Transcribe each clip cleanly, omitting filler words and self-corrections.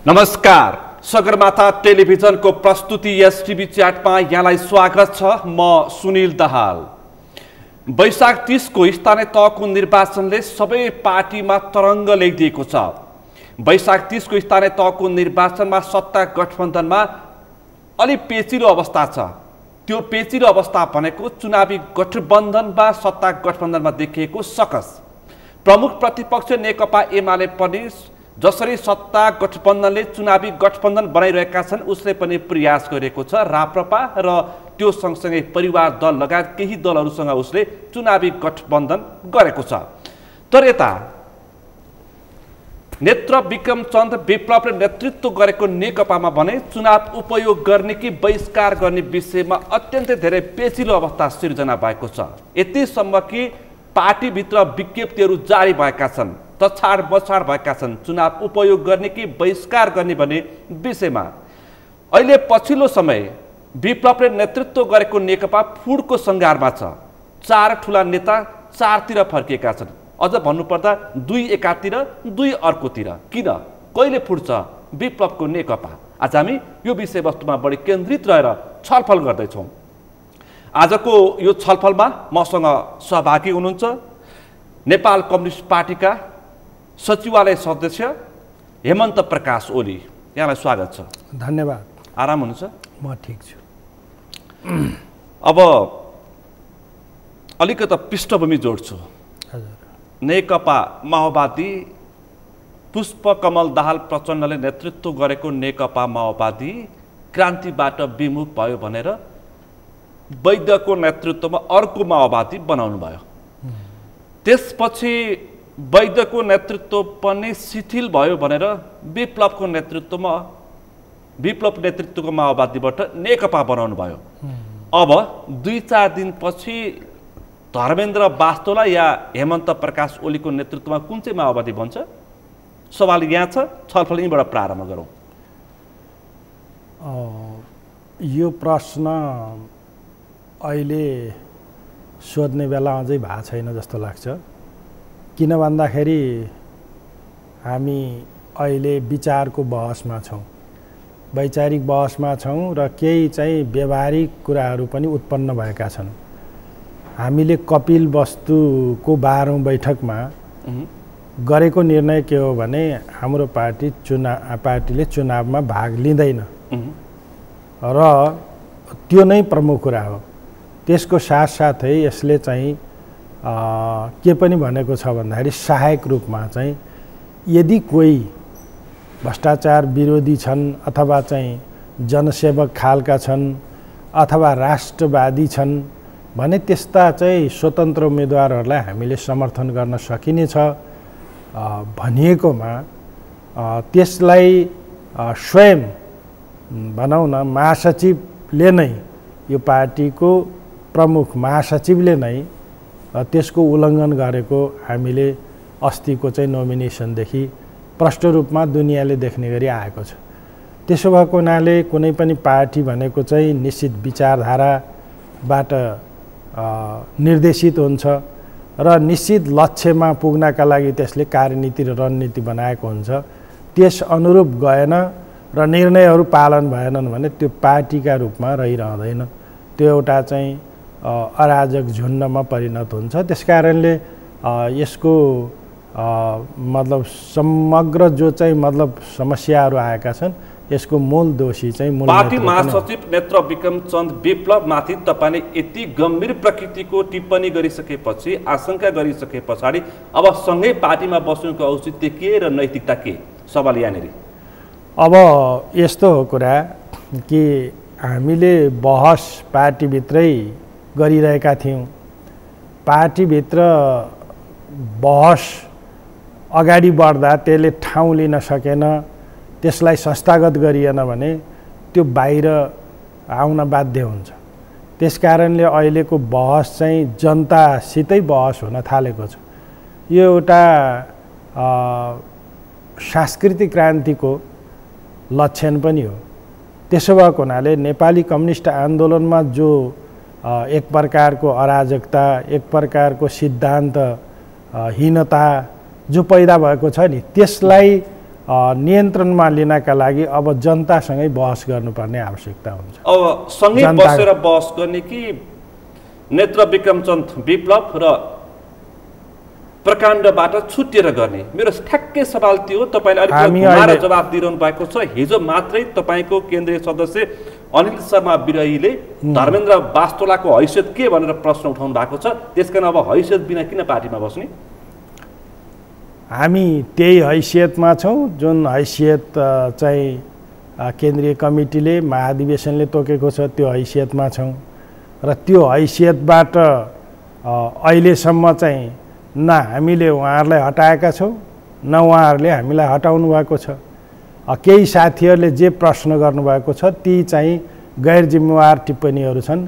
नमस्कार, सगरमाथा टेलिभिजनको प्रस्तुति एसटिभी च्याटमा यहाँलाई स्वागत छ। म सुनिल दाहाल। वैशाख 30 को स्थानीय तहको निर्वाचनले सबै पार्टीमा तरङ्ग ल्याइदिएको छ। वैशाख 30 को स्थानीय तहको निर्वाचनमा सत्ता गठबन्धनमा अलि पेचिलो अवस्था छ। त्यो पेचिलो अवस्था भनेको चुनावी गठबन्धनमा सत्ता गठबन्धनमा देखिएको सकस। प्रमुख प्रतिपक्ष नेकपा एमाले पनि जसरी सत्ता गठबन्धनले चुनावी गठबन्धन बनाइरहेका छन् उसले पनि प्रयास गरेको छ। राप्रपा र त्यो सँगसँगै परिवार दल लगायत केही दलहरूसँग उसले चुनावी गठबन्धन गरेको छ। तर यता नेत्र विक्रम चन्द विप्लवले नेतृत्व गरेको नेकपामा भने चुनाव उपयोग गर्ने कि बहिष्कार गर्ने विषयमा अत्यन्तै धेरै पेचिलो अवस्था सिर्जना भएको छ। यतिसम्म कि पार्टीभित्र विज्ञप्तिहरू जारी भएका छन्, तछाड बछाड भएका छन् चुनाव उपयोग गर्ने कि बहिष्कार गर्ने भन्ने विषयमा। अहिले पछिल्लो समय विप्लवले नेतृत्व गरेको नेकपा फुडको सङ्घारमा छ। 4 ठुला नेता चारतिर फर्किएका छन्। अझ भन्नुपर्दा 2 एकातिर 2 अर्कोतिर। किन कहिले फुट्छ विप्लवको नेकपा? आज हामी यो विषयवस्तुमा बढी केन्द्रित रहेर छलफल गर्दैछौँ। आजको यो छलफलमा मसँग सहभागी हुनुहुन्छ नेपाल कम्युनिस्ट पार्टीका सचिवालय सदस्य हेमन्त प्रकाश ओली। यहाँलाई स्वागत छ। धन्यवाद। आराम हुनुहुन्छ? म ठिक छु। अब अलिकति पृष्ठभूमि जोड्छु। नेकपा माओवादी पुष्पकमल दाहाल प्रचण्डले नेतृत्व गरेको नेकपा माओवादी क्रान्तिबाट विमुख भयो भनेर वैद्यको नेतृत्वमा अर्को माओवादी बनाउनु भयो। त्यसपछि वैद्यको नेतृत्व पनि शिथिल भयो भनेर विप्लव नेतृत्वको माओवादीबाट नेकपा बनाउनु भयो। अब 2-4 दिनपछि धर्मेन्द्र वास्तोला या हेमन्त प्रकाश ओलीको नेतृत्वमा कुन चाहिँ माओवादी बन्छ? सवाल यहाँ छ। छलफल यहीँबाट प्रारम्भ गरौँ। यो प्रश्न अहिले सोध्ने बेला अझै भएको छैन जस्तो लाग्छ। किन भन्दाखेरि हामी अहिले विचारको बहसमा छौँ, वैचारिक बहसमा छौँ र केही चाहिँ व्यवहारिक कुराहरू पनि उत्पन्न भएका छन्। हामीले कपिल वस्तुको 12औं बैठकमा गरेको निर्णय के हो भने हाम्रो पार्टीले चुनावमा भाग लिँदैन र त्यो नै प्रमुख कुरा हो। त्यसको साथसाथै यसले चाहिँ के पनि भनेको छ भन्दाखेरि सहायक रूपमा चाहिँ यदि कोही भ्रष्टाचार विरोधी छन् अथवा चाहिँ जनसेवक खालका छन् अथवा राष्ट्रवादी छन् भने त्यस्ता चाहिँ स्वतन्त्र उम्मेदवारहरूलाई हामीले समर्थन गर्न सकिनेछ भनिएकोमा त्यसलाई स्वयं भनौँ न महासचिवले नै, यो पार्टीको प्रमुख महासचिवले नै त्यसको उल्लङ्घन गरेको हामीले अस्तिको चाहिँ नोमिनेसनदेखि प्रष्ट रूपमा दुनियाँले देख्ने गरी आएको छ। त्यसो भएको हुनाले कुनै पनि पार्टी भनेको चाहिँ निश्चित विचारधाराबाट निर्देशित हुन्छ र निश्चित लक्ष्यमा पुग्नका लागि त्यसले कार्यनीति र रणनीति बनाएको हुन्छ। त्यस अनुरूप गएन र निर्णयहरू पालन भएनन् भने त्यो पार्टीका रूपमा रहिरहँदैन, त्यो एउटा चाहिँ अराजक झुन्डमा परिणत हुन्छ। त्यसकारणले यसको मतलब समग्र जो चाहिँ मतलब समस्याहरू आएका छन् यसको मूल दोषी चाहिँ पार्टी महासचिव नेत्र विक्रम चन्द विप्लवमाथि तपाईँले यति गम्भीर प्रकृतिको टिप्पणी गरिसकेपछि, आशंका गरिसके पछाडि अब सँगै पार्टीमा बस्नुको औचित्य के र नैतिकता के? सवाल यहाँनिर। अब यस्तो हो कुरा कि हामीले बहस पार्टीभित्रै गरिरहेका थियौँ। पार्टीभित्र बहस अगाडि बढ्दा त्यसले ठाउँ लिन सकेन, त्यसलाई संस्थागत गरिएन भने त्यो बाहिर आउन बाध्य हुन्छ। त्यसकारणले अहिलेको बहस चाहिँ जनतासितै बहस हुन थालेको छ। यो एउटा सांस्कृतिक क्रान्तिको लक्षण पनि हो। त्यसो भएको हुनाले नेपाली कम्युनिस्ट आन्दोलनमा जो एक प्रकारको अराजकता, एक प्रकारको सिद्धान्तहीनता जो पैदा भएको छ नि, त्यसलाई नियन्त्रणमा लिनका लागि अब जनतासँगै बहस गर्नुपर्ने आवश्यकता हुन्छ। अब सँगै बसेर बहस गर्ने कि नेत्र विक्रमचन्द विप्लव र प्रकाण्डबाट छुट्टिएर गर्ने? मेरो ठ्याक्कै सवाल त्यो हो। तपाईँले अलिकति जवाफ दिइरहनु भएको छ। हिजो मात्रै तपाईँको केन्द्रीय सदस्य अनिल शर्मा विरहीले धर्मेन्द्र वास्तोलाको हैसियत के भनेर प्रश्न उठाउनु भएको छ। त्यसकारण अब हैसियत बिना किन पार्टीमा बस्ने? हामी त्यही हैसियतमा छौँ जुन हैसियत चाहिँ केन्द्रीय कमिटीले महाधिवेशनले तोकेको छ, त्यो हैसियतमा छौँ र त्यो हैसियतबाट अहिलेसम्म चाहिँ न हामीले उहाँहरूलाई हटाएका छौँ न उहाँहरूले हामीलाई हटाउनु भएको छ। केही साथीहरूले जे प्रश्न गर्नुभएको छ ती चाहिँ गैर जिम्मेवार टिप्पणीहरू छन्।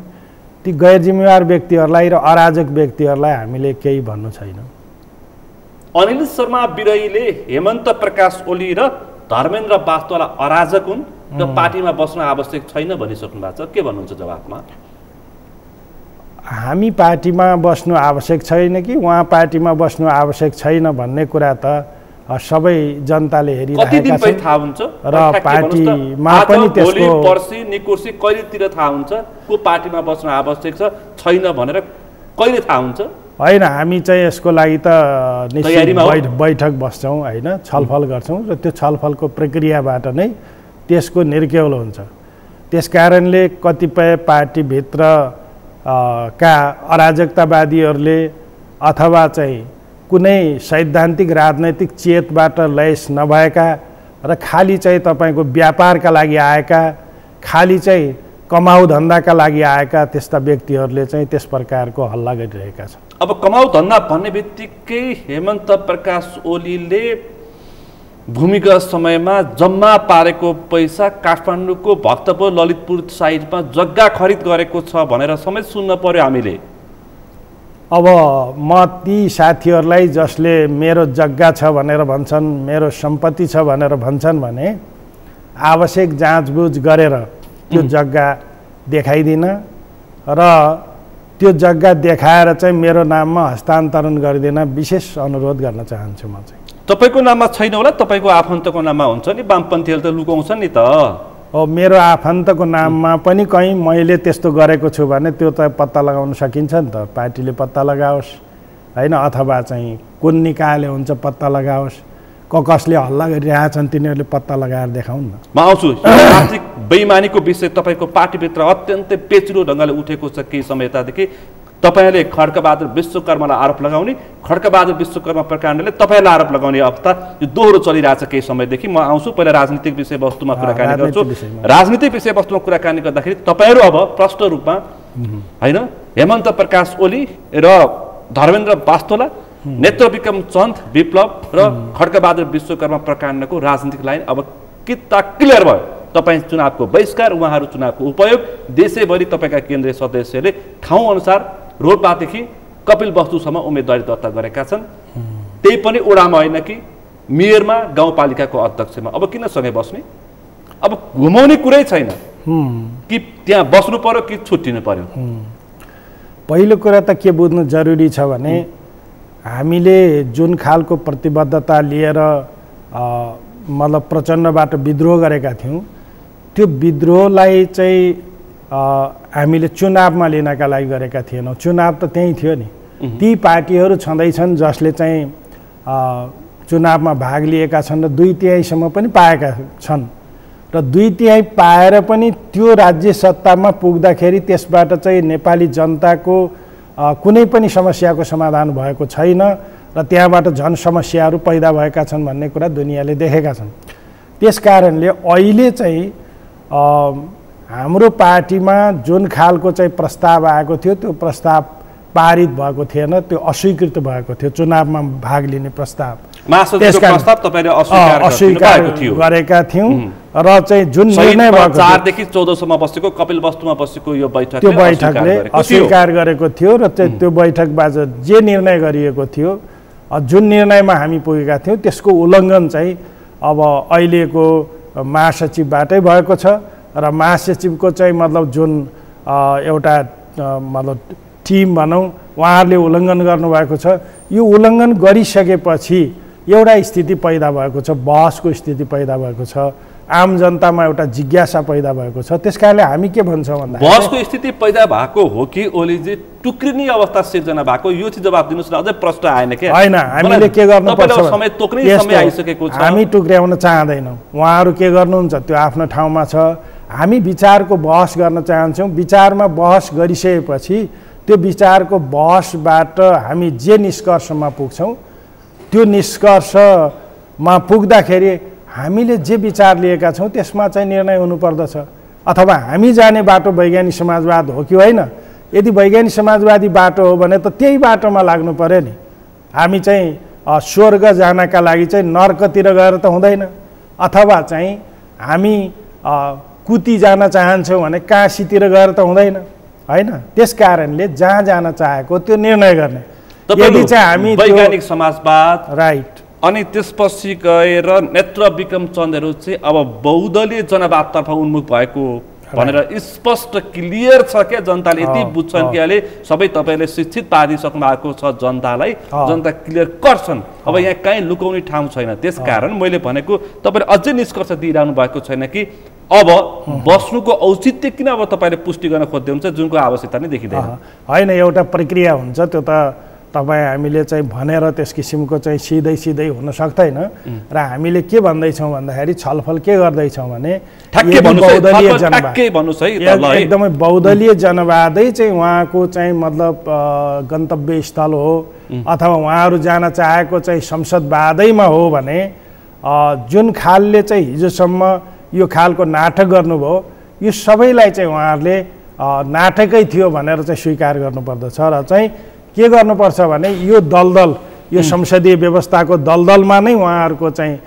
ती गैर जिम्मेवार व्यक्तिहरूलाई र अराजक व्यक्तिहरूलाई हामीले केही भन्नु छैन। अनिल शर्मा विरहीले हेमन्त प्रकाश ओली र धर्मेन्द्र वास्तोला अराजक हुन् र पार्टीमा बस्न आवश्यक छैन भनिसक्नु भएको छ। के भन्नुहुन्छ जवाफमा? हामी पार्टीमा बस्नु आवश्यक छैन कि उहाँ पार्टीमा बस्नु आवश्यक छैन भन्ने कुरा त सबै जनताले हेरिरहेका छन् थाहा हुन्छ र पार्टीमा पनि त्यसको पर्सि निकुर्सी कहिलेतिर थाहा हुन्छ को पार्टीमा बस्न आवश्यक छ छैन भनेर कहिले थाहा हुन्छ? होइन, हामी चाहिँ यसको लागि त निश्चित बैठक बस्छौँ होइन, छलफल गर्छौँ र त्यो छलफलको प्रक्रियाबाट नै त्यसको निर्केल हुन्छ। त्यसकारणले कतिपय पार्टीभित्र का अराजकतावादीहरूले अथवा चाहिँ कुनै सैद्धान्तिक राजनैतिक चेतबाट लैस नभएका र खाली चाहिँ तपाईँको व्यापारका लागि आएका, खाली चाहिँ कमाउ धन्दाका लागि आएका त्यस्ता व्यक्तिहरूले चाहिँ त्यस प्रकारको हल्ला गरिरहेका छन्। अब कमाउ धन्दा भन्ने बित्तिकै हेमन्त प्रकाश ओलीले भूमिगत समयमा जम्मा पारेको पैसा काठमाडौँको भक्तपुर ललितपुर साइडमा जग्गा खरिद गरेको छ भनेर समेत सुन्न पर्यो हामीले। अब म ती साथीहरूलाई जसले मेरो जग्गा छ भनेर भन्छन्, मेरो सम्पत्ति छ भनेर भन्छन् भने आवश्यक जाँचबुझ गरेर त्यो जग्गा देखाइदिन र त्यो जग्गा देखाएर चाहिँ मेरो नाममा हस्तान्तरण गरिदिन विशेष अनुरोध गर्न चाहन्छु। म चाहिँ तपाईँको नाममा छैन होला, तपाईँको आफन्तको नाममा हुन्छ नि। वामपन्थीहरूले त लुकाउँछन् नि त। मेरो आफन्तको नाममा पनि कहीँ मैले त्यस्तो गरेको छु भने त्यो त पत्ता लगाउन सकिन्छ नि त। पार्टीले पत्ता लगाओस् होइन, अथवा चाहिँ कुन निकायले हुन्छ पत्ता लगाओस्, कसले हल्ला गरिरहेछन् तिनीहरूले पत्ता लगाएर देखाउन् न। म आउँछु। आर्थिक बेइमानीको विषय तपाईँको पार्टीभित्र अत्यन्तै पेचिलो ढङ्गले उठेको छ केही समयतादेखि। तपाईँले खड्कबहादुर विश्वकर्मालाई आरोप लगाउने, खड्कबहादुर विश्वकर्मा प्रकाण्डले तपाईँलाई आरोप लगाउने अवस्था यो दोहोरो चलिरहेछ केही समयदेखि। म आउँछु, पहिला राजनीतिक विषयवस्तुमा कुराकानी गर्छु। राजनीतिक विषयवस्तुमा कुराकानी गर्दाखेरि तपाईँहरू अब प्रष्ट रूपमा होइन हेमन्त प्रकाश ओली र धर्मेन्द्र वास्तोला, नेत्र विक्रमचन्द विप्लव र खड्कबहादुर विश्वकर्मा प्रकाण्डको राजनीतिक लाइन अब किता क्लियर भयो। तपाईँ चुनावको बहिष्कार, उहाँहरू चुनावको उपयोग, देशैभरि तपाईँका केन्द्रीय सदस्यले ठाउँ अनुसार रोल्पादेखि कपिल वस्तुसम्म उम्मेदवारी दर्ता गरेका छन्। त्यही पनि ओडामा होइन कि मेयरमा, गाउँपालिकाको अध्यक्षमा। अब किन सँगै बस्ने? अब घुमाउने कुरै छैन कि त्यहाँ बस्नु पर्यो कि छुट्टिनु पर्यो? पहिलो कुरा त के बुझ्नु जरुरी छ भने हामीले जुन खालको प्रतिबद्धता लिएर मतलब प्रचण्डबाट विद्रोह गरेका थियौँ, त्यो विद्रोहलाई चाहिँ हामीले चुनावमा लिनका लागि गरेका थिएनौँ। चुनाव त त्यहीँ थियो नि। ती पार्टीहरू छँदैछन् जसले चाहिँ चुनावमा भाग लिएका छन् र 2/3 पनि पाएका छन् र 2/3 पाएर पनि त्यो राज्य सत्तामा पुग्दाखेरि त्यसबाट चाहिँ नेपाली जनताको कुनै पनि समस्याको समाधान भएको छैन र त्यहाँबाट झन् समस्याहरू पैदा भएका छन् भन्ने कुरा दुनियाँले देखेका छन्। त्यसकारणले अहिले चाहिँ हाम्रो पार्टीमा जुन खालको चाहिँ प्रस्ताव आएको थियो त्यो प्रस्ताव पारित भएको थिएन, त्यो अस्वीकृत भएको थियो। चुनावमा भाग लिने प्रस्ताव अस्वीकार गरेका थियौँ र चाहिँ जुन निर्णय भएको 4 देखि 14 सम्म बसेको कपिल वस्तुमा बसेको यो बैठक, त्यो बैठकले अस्वीकार गरेको थियो र चाहिँ त्यो बैठकबाट जे निर्णय गरिएको थियो, जुन निर्णयमा हामी पुगेका थियौँ त्यसको उल्लङ्घन चाहिँ अब अहिलेको महासचिवबाटै भएको छ र महासचिवको चाहिँ मतलब जुन एउटा मतलब टिम भनौँ उहाँहरूले उल्लङ्घन गर्नुभएको छ। यो उल्लङ्घन गरिसकेपछि एउटा स्थिति पैदा भएको छ, बहसको स्थिति पैदा भएको छ, आम जनतामा एउटा जिज्ञासा पैदा भएको छ। त्यसकारणले हामी के भन्छौँ भन्दा बहसको स्थिति पैदा भएको हो कि ओलीजी टुक्रिने अवस्था सिर्जना भएको, यो चाहिँ जवाब दिनुहोस् न। अझै प्रश्न आएन के? होइन, हामीले के गर्नुपर्छ, समय तोक्ने समय आइसकेको छ। हामी टुक्र्याउन चाहदैनौँ। उहाँहरू के गर्नुहुन्छ त्यो आफ्नो ठाउँमा छ। हामी विचारको बहस गर्न चाहन्छौँ। विचारमा बहस गरिसकेपछि त्यो विचारको बहसबाट हामी जे निष्कर्षमा पुग्छौँ त्यो निष्कर्षमा पुग्दाखेरि हामीले जे विचार लिएका छौँ त्यसमा चाहिँ निर्णय हुनुपर्दछ। अथवा हामी जाने बाटो वैज्ञानिक समाजवाद हो कि होइन? यदि वैज्ञानिक समाजवादी बाटो हो भने त त्यही बाटोमा लाग्नु पर्यो नि। हामी चाहिँ स्वर्ग जानका लागि चाहिँ नर्कतिर गएर त हुँदैन, अथवा चाहिँ हामी कुती जान चाहन्छौँ भने काशीतिर गएर त हुँदैन, होइन? त्यस कारणले जहाँ जान चाहेको त्यो निर्णय गर्ने। यदि चाहिँ हामी वैज्ञानिक समाजवाद, राइट, अनि त्यसपछि गएर नेत्र विक्रम चन्दहरू चाहिँ अब बहुदलीय जनवादतर्फ उन्मुख भएको भनेर स्पष्ट क्लियर छ क्या? जनताले यति बुझ्छन् कि अहिले सबै तपाईँले शिक्षित पारिसक्नु भएको छ जनतालाई, जनता क्लियर गर्छन्। अब यहाँ कहीँ लुकाउने ठाउँ छैन। त्यसकारण मैले भनेको तपाईँले अझै निष्कर्ष दिइरहनु भएको छैन कि अब बस्नुको औचित्य किन अब तपाईँले पुष्टि गर्न खोज्दै हुन्छ, जुनको आवश्यकता नै देखिँदैन? होइन, एउटा प्रक्रिया हुन्छ, त्यो त तपाईँ हामीले चाहिँ भनेर त्यस किसिमको चाहिँ सिधै हुन सक्दैन। र हामीले के भन्दैछौँ भन्दाखेरि छलफल के गर्दैछौँ भने एकदमै बहुदलीय जनवादै चाहिँ उहाँको चाहिँ मतलब गन्तव्य स्थल हो, अथवा उहाँहरू जान चाहेको चाहिँ संसदवादैमा हो भने जुन खालले चाहिँ हिजोसम्म यो खालको नाटक गर्नुभयो यो सबैलाई चाहिँ उहाँहरूले नाटकै थियो भनेर चाहिँ स्वीकार गर्नुपर्दछ। र चाहिँ के गर्नुपर्छ भने यो दलदल, यो संसदीय व्यवस्थाको दलदलमा नै उहाँहरूको चाहिँ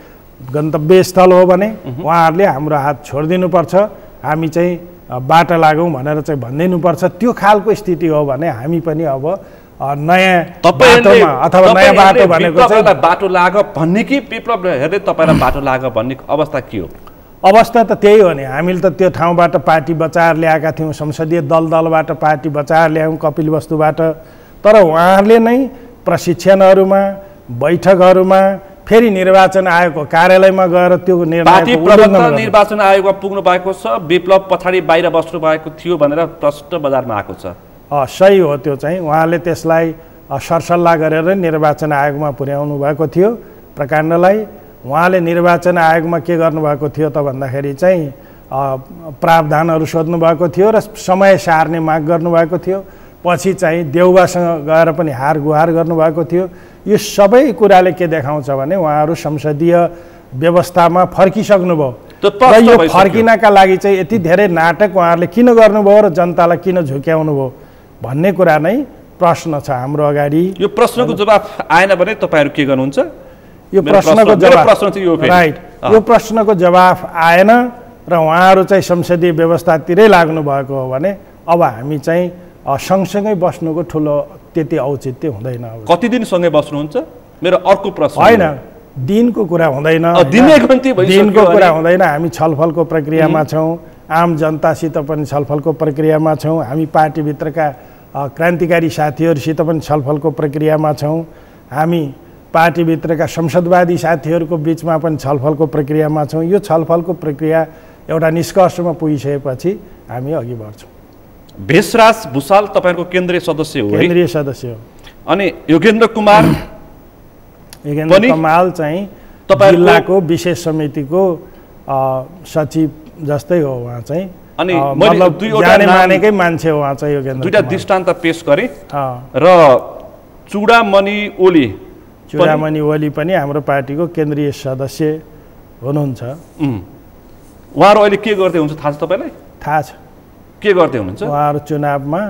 गन्तव्य स्थल हो भने उहाँहरूले हाम्रो हात छोडिदिनुपर्छ, हामी चाहिँ बाटो लागौँ भनेर चाहिँ भनिदिनुपर्छ। त्यो खालको स्थिति हो भने हामी पनि अब नयाँ बाटोमा अथवा नयाँ बाटो भनेको चाहिँ बाटो लाग भन्ने कि विप्लव हेर्दै तपाईँलाई बाटो लाग भन्ने अवस्था के हो? अवस्था त त्यही हो नि। हामीले त त्यो ठाउँबाट पार्टी बचाएर ल्याएका थियौँ, संसदीय दलबाट पार्टी बचाएर ल्यायौँ कपिलवस्तुबाट। तर उहाँहरूले नै प्रशिक्षणहरूमा, बैठकहरूमा, फेरि निर्वाचन आयोगको कार्यालयमा गएर त्यो निर्वाचन आयोगमा पुग्नु भएको छ, विप्लव पछाडि बाहिर बस्नु भएको थियो भनेर प्रश्न बजारमा आएको छ। सही हो, त्यो चाहिँ उहाँले त्यसलाई सरसल्लाह गरेर निर्वाचन आयोगमा पुर्याउनु भएको थियो प्रकाण्डलाई। उहाँले निर्वाचन आयोगमा के गर्नुभएको थियो त भन्दाखेरि चाहिँ प्रावधानहरू सोध्नु भएको थियो र समय सार्ने माग गर्नुभएको थियो। पछि चाहिँ देउबासँग गएर पनि हार गुहार गर्नुभएको थियो। यो सबै कुराले के देखाउँछ भने उहाँहरू संसदीय व्यवस्थामा फर्किसक्नुभयो। र यो फर्किनका लागि चाहिँ यति धेरै नाटक उहाँहरूले किन गर्नुभयो र जनतालाई किन झुक्याउनु भयो भन्ने कुरा नै प्रश्न छ हाम्रो अगाडि। यो प्रश्नको जवाफ आएन भने तपाईँहरू के गर्नुहुन्छ? यो प्रश्नको जवाफ राइट, यो प्रश्नको जवाफ आएन र उहाँहरू चाहिँ संसदीय व्यवस्थातिरै लाग्नु भएको हो भने अब हामी चाहिँ सँगसँगै बस्नुको ठुलो त्यति औचित्य हुँदैन। कति दिनसँगै बस्नुहुन्छ? मेरो अर्को प्रश्न होइन, दिनको कुरा हुँदैन, दिनको कुरा हुँदैन। हामी छलफलको प्रक्रियामा छौँ, आम जनतासित पनि छलफलको प्रक्रियामा छौँ, हामी पार्टीभित्रका क्रान्तिकारी साथीहरूसित पनि छलफलको प्रक्रियामा छौँ, हामी पार्टीभित्रका संसदवादी साथीहरूको बिचमा पनि छलफलको प्रक्रियामा छौँ। यो छलफलको प्रक्रिया एउटा निष्कर्षमा पुगिसकेपछि हामी अघि बढ्छौँ। भेषराज भुषाल तपाईँको केन्द्रीय सदस्य हो? केन्द्रीय सदस्य हो। अनि योगेन्द्र कुमार कमाल चाहिँ जिल्लाको विशेष समितिको सचिव जस्तै हो उहाँ चाहिँ। अनि मतलब जाने मानेकै मान्छे हो उहाँ चाहिँ योगेन्द्र। दुईटा दृष्टान्त पेश गरेँ र चुडामणि ओली पनि हाम्रो पार्टीको केन्द्रीय सदस्य हुनुहुन्छ। उहाँहरू अहिले के गर्दै हुन्छ थाहा छ तपाईँलाई? थाहा छ। के गर्दै हुनुहुन्छ? उहाँहरू चुनावमा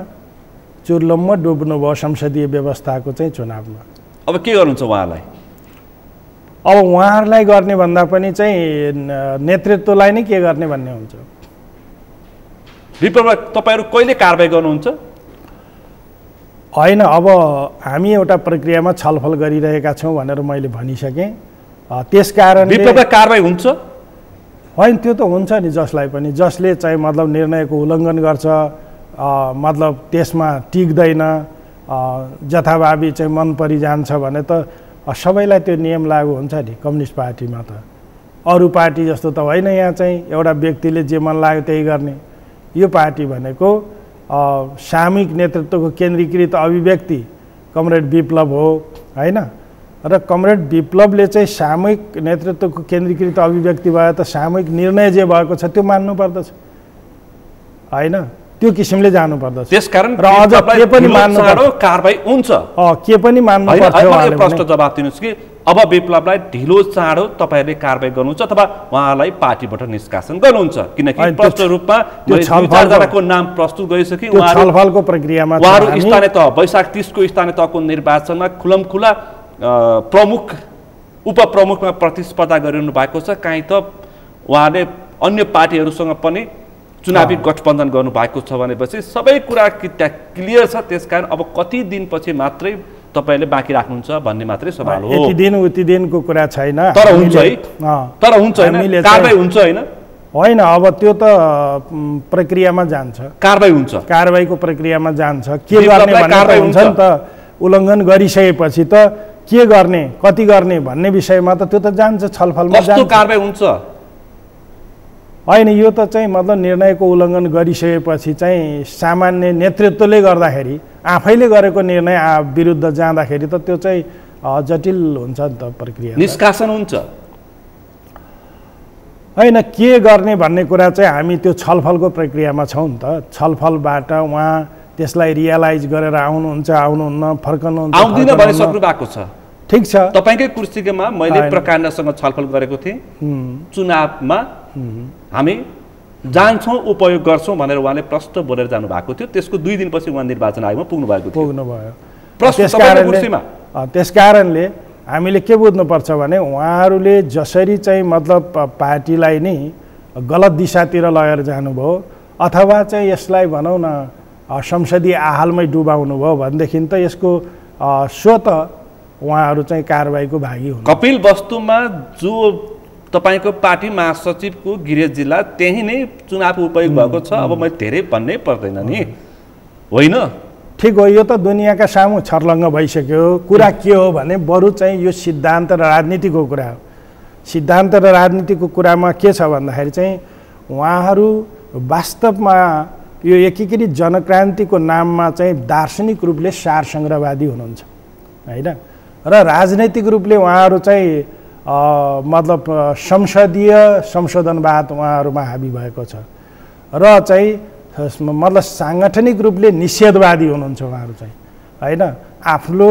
चुर्लममा डुब्नुभयो, संसदीय व्यवस्थाको चाहिँ चुनावमा। अब के गर्नुहुन्छ उहाँलाई? अब उहाँहरूलाई गर्ने भन्दा पनि चाहिँ नेतृत्वलाई नै के गर्ने भन्ने हुन्छ। विप्लवमा तपाईँहरू कहिले कारबाही गर्नुहुन्छ? होइन, अब हामी एउटा प्रक्रियामा छलफल गरिरहेका छौँ भनेर मैले भनिसकेँ। त्यस कारणले विप्लवमा कारबाही हुन्छ? होइन, त्यो त हुन्छ नि। जसलाई पनि जसले चाहिँ मतलब निर्णयको उल्लङ्घन गर्छ, मतलब त्यसमा टिक्दैन, जथाभावी चाहिँ मन परिजान्छ भने त सबैलाई त्यो नियम लागू हुन्छ नि कम्युनिस्ट पार्टीमा त। अरू पार्टी जस्तो त होइन, यहाँ चाहिँ एउटा व्यक्तिले जे मन लाग्यो त्यही गर्ने। यो पार्टी भनेको सामूहिक नेतृत्वको केन्द्रीकृत अभिव्यक्ति कमरेड विप्लव हो होइन। र कमरेड विप्लवले चाहिँ सामूहिक नेतृत्वको केन्द्रीकृत अभिव्यक्ति भयो त सामूहिक निर्णय जे भएको छ त्यो मान्नु पर्दछ होइन, त्यो किसिमले जानु पर्दछ। त्यसकारण र अझ के पनि मान्नु पर्छ, कारबाही हुन्छ के पनि मान्नु पर्छ। यो प्रश्न जवाब दिनुहोस् कि अब विप्लवलाई ढिलो चाँडो तपाईँहरूले कारबाही गर्नुहुन्छ अथवा उहाँलाई पार्टीबाट निष्कासन गर्नुहुन्छ? किनकि प्रश्न रूपमा चारजनाको नाम प्रस्तुत गरिसके, छलफलको प्रक्रियामा उहाँहरू स्थानीय तह वैशाख 30 को स्थानीय तहको निर्वाचनमा खुलमखुला प्रमुख उपप्रमुखमा प्रतिस्पर्धा गरिरहनु भएको छ। काहीँ त उहाँले अन्य पार्टीहरूसँग पनि चुनावी गठबन्धन गर्नुभएको छ भनेपछि सबै कुरा क्लियर छ। त्यसकारण अब कति दिनपछि मात्रै तपाईँले बाँकी राख्नुहुन्छ भन्ने मात्रै सवाल हो। यति दिन उति दिनको कुरा छैन, तर हुन्छ है, तर हुन्छ होइन, कारबाही हुन्छ होइन? होइन, अब त्यो त प्रक्रियामा जान्छ, कारबाही हुन्छ, कारबाहीको प्रक्रियामा जान्छ। के गर्ने भन्ने हुन्छ नि त, उल्लङ्घन गरिसकेपछि त के गर्ने कति गर्ने भन्ने विषयमा त त्यो त जान्छ, छलफलमा जान्छ। कस्तो कारबाही हुन्छ? होइन, यो त चाहिँ मतलब निर्णयको उल्लङ्घन गरिसकेपछि चाहिँ सामान्य नेतृत्वले गर्दाखेरि आफैले गरेको निर्णय विरुद्ध जाँदाखेरि त त्यो चाहिँ जटिल हुन्छ नि त प्रक्रिया, निष्कासन हुन्छ होइन। के गर्ने भन्ने कुरा चाहिँ हामी त्यो छलफलको प्रक्रियामा छौँ नि त। छलफलबाट उहाँ त्यसलाई रियलाइज गरेर आउनुहुन्छ, आउनुहुन्न, फर्कनुहुन्छ, आउँदिन भनिसक्नु भएको छ। ठिक छ, तपाईँकै कुर्सीमा मैले प्रकाण्डसँग छलफल गरेको थिएँ। चुनावमा हामी जान्छौँ, उपयोग गर्छौँ भनेर उहाँले प्रश्न बोलेर जानु भएको थियो। त्यसको 2 दिनपछि उहाँ निर्वाचन आयोगमा पुग्नु भएको थियो। त्यस कारणले हामीले के बुझ्नुपर्छ भने उहाँहरूले जसरी चाहिँ मतलब पार्टीलाई नै गलत दिशातिर लगेर जानुभयो अथवा चाहिँ यसलाई भनौँ न संसदीय आहालमै डुबाउनु भयो भनेदेखि त यसको स्वत उहाँहरू चाहिँ कारबाहीको भागी हुनु। कपिल वस्तुमा जो तपाईँको पार्टी महासचिवको गृह जिल्ला त्यही नै चुनाव उपयोग भएको छ। अब मैले धेरै भन्नै पर्दैन नि, होइन? ठिक हो, यो त दुनियाँका सामु छर्लङ्ग भइसक्यो। कुरा के हो भने बरु चाहिँ यो सिद्धान्त र राजनीतिको कुरा हो। सिद्धान्त र राजनीतिको कुरामा के छ भन्दाखेरि चाहिँ उहाँहरू वास्तवमा यो एकीकृत जनक्रान्तिको नाममा चाहिँ दार्शनिक रूपले सार सङ्ग्रहवादी हुनुहुन्छ होइन, र राजनैतिक रूपले उहाँहरू चाहिँ मतलब संसदीय संशोधनवाद उहाँहरूमा हाबी भएको छ, र चाहिँ मतलब साङ्गठनिक रूपले निषेधवादी हुनुहुन्छ उहाँहरू चाहिँ होइन। आफ्नो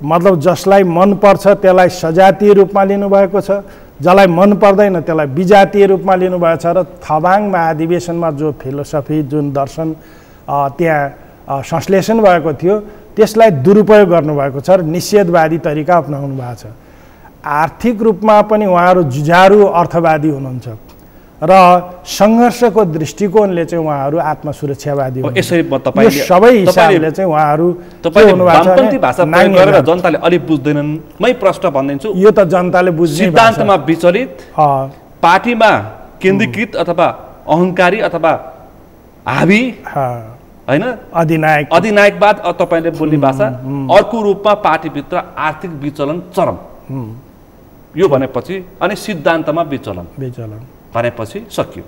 मतलब जसलाई मनपर्छ त्यसलाई सजातीय रूपमा लिनुभएको छ, जसलाई मन पर्दैन त्यसलाई विजातीय रूपमा लिनुभएको छ, र थबाङ महाधिवेशनमा जो फिलोसफी जुन दर्शन त्यहाँ संश्लेषण भएको थियो त्यसलाई दुरुपयोग गर्नुभएको छ र निषेधवादी तरिका अपनाउनु भएको छ। आर्थिक रूपमा पनि उहाँहरू जुझारु अर्थवादी हुनुहुन्छ र सङ्घर्षको दृष्टिकोणले चाहिँ उहाँहरू आत्मसुरक्षावादी हुनुहुन्छ। यसरी तपाईले सबै हिसाबले चाहिँ उहाँहरू वामपन्थी भाषा प्रयोग गरेर जनताले अलि बुझ्दैनन् मै प्रश्न भन्दिन्छु। यो त जनताले बुझ्ने सिद्धान्तमा विचलित, पार्टीमा केन्द्रीकृत अथवा अहङ्कारी अथवा हावी होइन, अधिनायकवाद तपाईँले बोल्ने भाषा, अर्को रूपमा पार्टीभित्र आर्थिक विचलन चरम, यो भनेपछि अनि सिद्धान्तमा विचलन भनेपछि सकियो।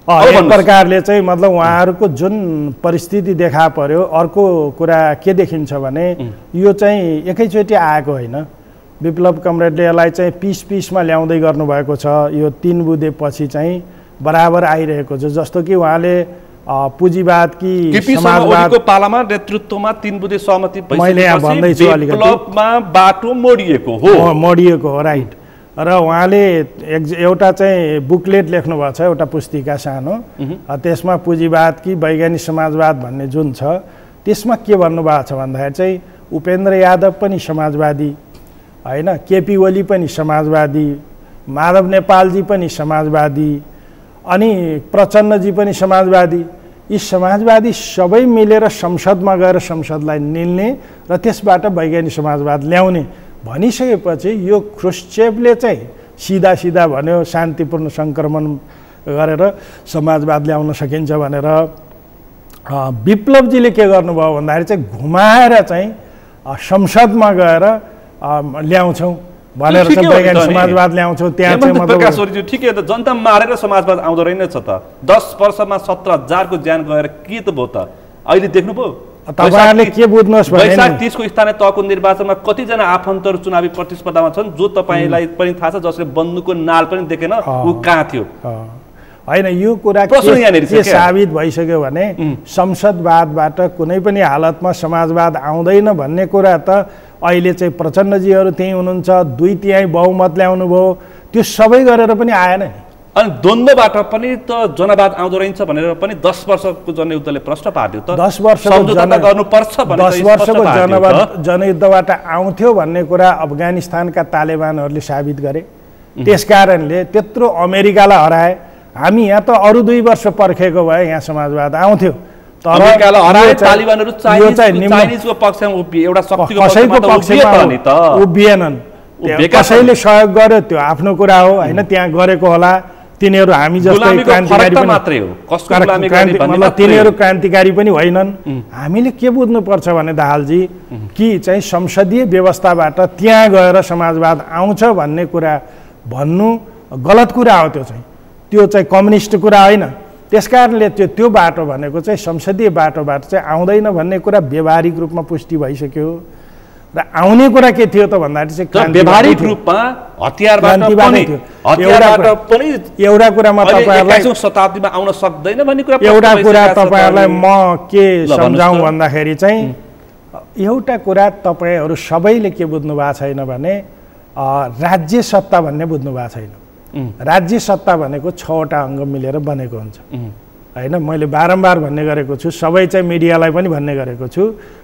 एक प्रकारले चाहिँ मतलब उहाँहरूको जुन परिस्थिति देखा पर्यो। अर्को कुरा के देखिन्छ भने यो चाहिँ एकैचोटि आएको होइन, विप्लव कमरेडले यसलाई चाहिँ पिसमा ल्याउँदै गर्नुभएको छ। यो 3 बुँदेपछि चाहिँ बराबर आइरहेको छ। जस्तो कि उहाँले पुँजीवाद कि समाजवादको पालामा नेतृत्वमा 3 बुँदे सहमति भइसकेपछि विप्लवमा बाटो मोडिएको हो राइट। र उहाँले एउटा चाहिँ बुकलेट लेख्नु भएको छ, एउटा पुस्तिका सानो, त्यसमा पुँजीवाद कि वैज्ञानिक समाजवाद भन्ने जुन छ त्यसमा के भन्नुभएको छ भन्दाखेरि चाहिँ उपेन्द्र यादव पनि समाजवादी होइन, केपी ओली पनि समाजवादी, माधव नेपालजी पनि समाजवादी, अनि प्रचण्डजी पनि समाजवादी। यी समाजवादी सबै मिलेर संसदमा गएर संसदलाई निल्ने र त्यसबाट वैज्ञानिक समाजवाद ल्याउने भनिसकेपछि यो ख्रुश्चेभले चाहिँ सिधा भन्यो शान्तिपूर्ण सङ्क्रमण गरेर समाजवाद ल्याउन सकिन्छ भनेर। विप्लवजीले के गर्नुभयो भन्दाखेरि चाहिँ घुमाएर चाहिँ संसदमा गएर ल्याउँछौँ भनेर चाहिँ वैज्ञानिक समाजवाद ल्याउँछौँ। त्यहाँ चाहिँ मतलब ठिकै हो त, जनता मारेर समाजवाद आउँदो रहेनछ त। 10 वर्षमा 17,000 को ज्यान गएर के त भयो त? अहिले देख्नुभयो तपाईहरुले के बुझ्नुहोस् भने वैशाख 30 को स्थानीय तहको निर्वाचनमा कतिजना आफन्तहरू चुनावी प्रतिस्पर्धामा छन् जो तपाईलाई पनि थाहा छ, जसले बन्दुकको नाल पनि देखेन ऊ कहाँ थियो। हैन, यो कुरा के साबित भइसक्यो भने संसदवादबाट कुनै पनि हालतमा समाजवाद आउँदैन भन्ने कुरा त अहिले चाहिँ प्रचण्डजीहरू त्यही हुनुहुन्छ, 2/3 बहुमत ल्याउनु भयो, त्यो सबै गरेर पनि आएन नि। अनि द्वन्द्वबाट पनि त जनवाद आउँदो रहेछ भनेर पनि 10 वर्षको जनयुद्धले प्रश्न पार्यो त। 10 वर्षको गर्नुपर्छ भनेर 10 वर्षको जनयुद्धबाट आउँथ्यो भन्ने कुरा अफगानिस्तानका तालिबानहरूले साबित गरे। त्यसकारणले त्यत्रो अमेरिकालाई हराए। हामी यहाँ त अरु 2 वर्ष पर्खेको भए यहाँ समाजवाद आउँथ्यो। अमेरिकालाई हराए, तालिबानहरू चाइनिजको पक्षमा उभिए, एउटा शक्तिको पक्षमा त उभिएनन्। कसैले सहयोग गर्यो त्यो आफ्नो कुरा हो हैन, त्यहाँ गरेको होला। तिनीहरू हामी जस्तै क्रान्तिकारी मात्रै हो, मतलब तिनीहरू क्रान्तिकारी पनि होइनन्। हामीले के बुझ्नुपर्छ भने दाहालजी कि चाहिँ संसदीय व्यवस्थाबाट त्यहाँ गएर समाजवाद आउँछ भन्ने कुरा भन्नु गलत कुरा हो। त्यो चाहिँ कम्युनिस्ट कुरा होइन। त्यसकारणले त्यो बाटो भनेको चाहिँ संसदीय बाटोबाट चाहिँ आउँदैन भन्ने कुरा व्यावहारिक रूपमा पुष्टि भइसक्यो। र आउने कुरा के थियो त भन्दाखेरि चाहिँ व्यावहारिक रूपमा हतियारबाट पनि एउटा कुरामा तपाईहरुलाई 21औं शताब्दीमा आउन सक्दैन भन्ने कुरा, एउटा कुरा तपाईहरुलाई म के सम्झाउँ भन्दाखेरि चाहिँ एउटा कुरा तपाईहरु सबैले के बुझ्नु भएको छैन भने राज्य सत्ता भन्ने बुझ्नु भएको छैन। राज्य सत्ता भनेको 6वटा अङ्ग मिलेर बनेको हुन्छ हैन। मैले बारम्बार भन्ने गरेको छु, सबै चाहिँ मिडियालाई पनि भन्ने गरेको छु,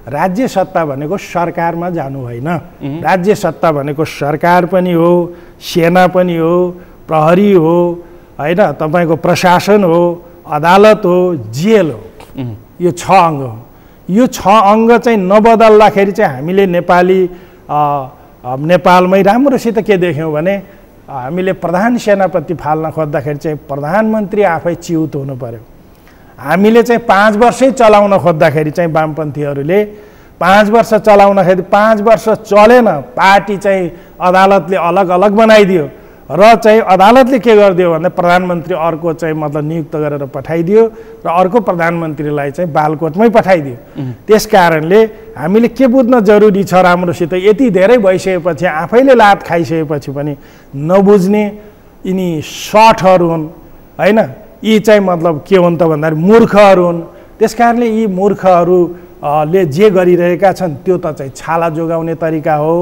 राज्य सत्ता भनेको सरकारमा जानु होइन। राज्य सत्ता भनेको सरकार पनि हो, सेना पनि हो, प्रहरी हो हैन, तपाईको प्रशासन हो, अदालत हो, जेल हो। यो 6 अङ्ग हो। यो 6 अङ्ग चाहिँ नबदल्दाखेरि चाहिँ हामीले नेपालमै राम्रोसित के देख्यौँ भने हामीले प्रधान सेनापति फाल्न खोज्दाखेरि चाहिँ प्रधानमन्त्री आफै चिउत हुनु पर्यो। हामीले चाहिँ 5 वर्षै चलाउन खोज्दाखेरि चाहिँ वामपन्थीहरूले 5 वर्ष चलाउनखेरि 5 वर्ष चलेन, पार्टी चाहिँ अदालतले अलग अलग बनाइदियो र चाहिँ अदालतले के गरिदियो भने प्रधानमन्त्री अर्को चाहिँ मतलब नियुक्त गरेर पठाइदियो र अर्को प्रधानमन्त्रीलाई चाहिँ बालकोटमै पठाइदियो। त्यसकारणले हामीले के बुझ्न जरुरी छ राम्रोसित, यति धेरै भइसकेपछि आफैले लात खाइसकेपछि पनि नबुझ्ने यिनी शटहरू हुन् हैन। यी चाहिँ मतलब के हुन् त भन्दाखेरि मूर्खहरू हुन्। त्यसकारणले यी मूर्खहरूले जे गरिरहेका छन् त्यो त चाहिँ छाला जोगाउने तरिका हो।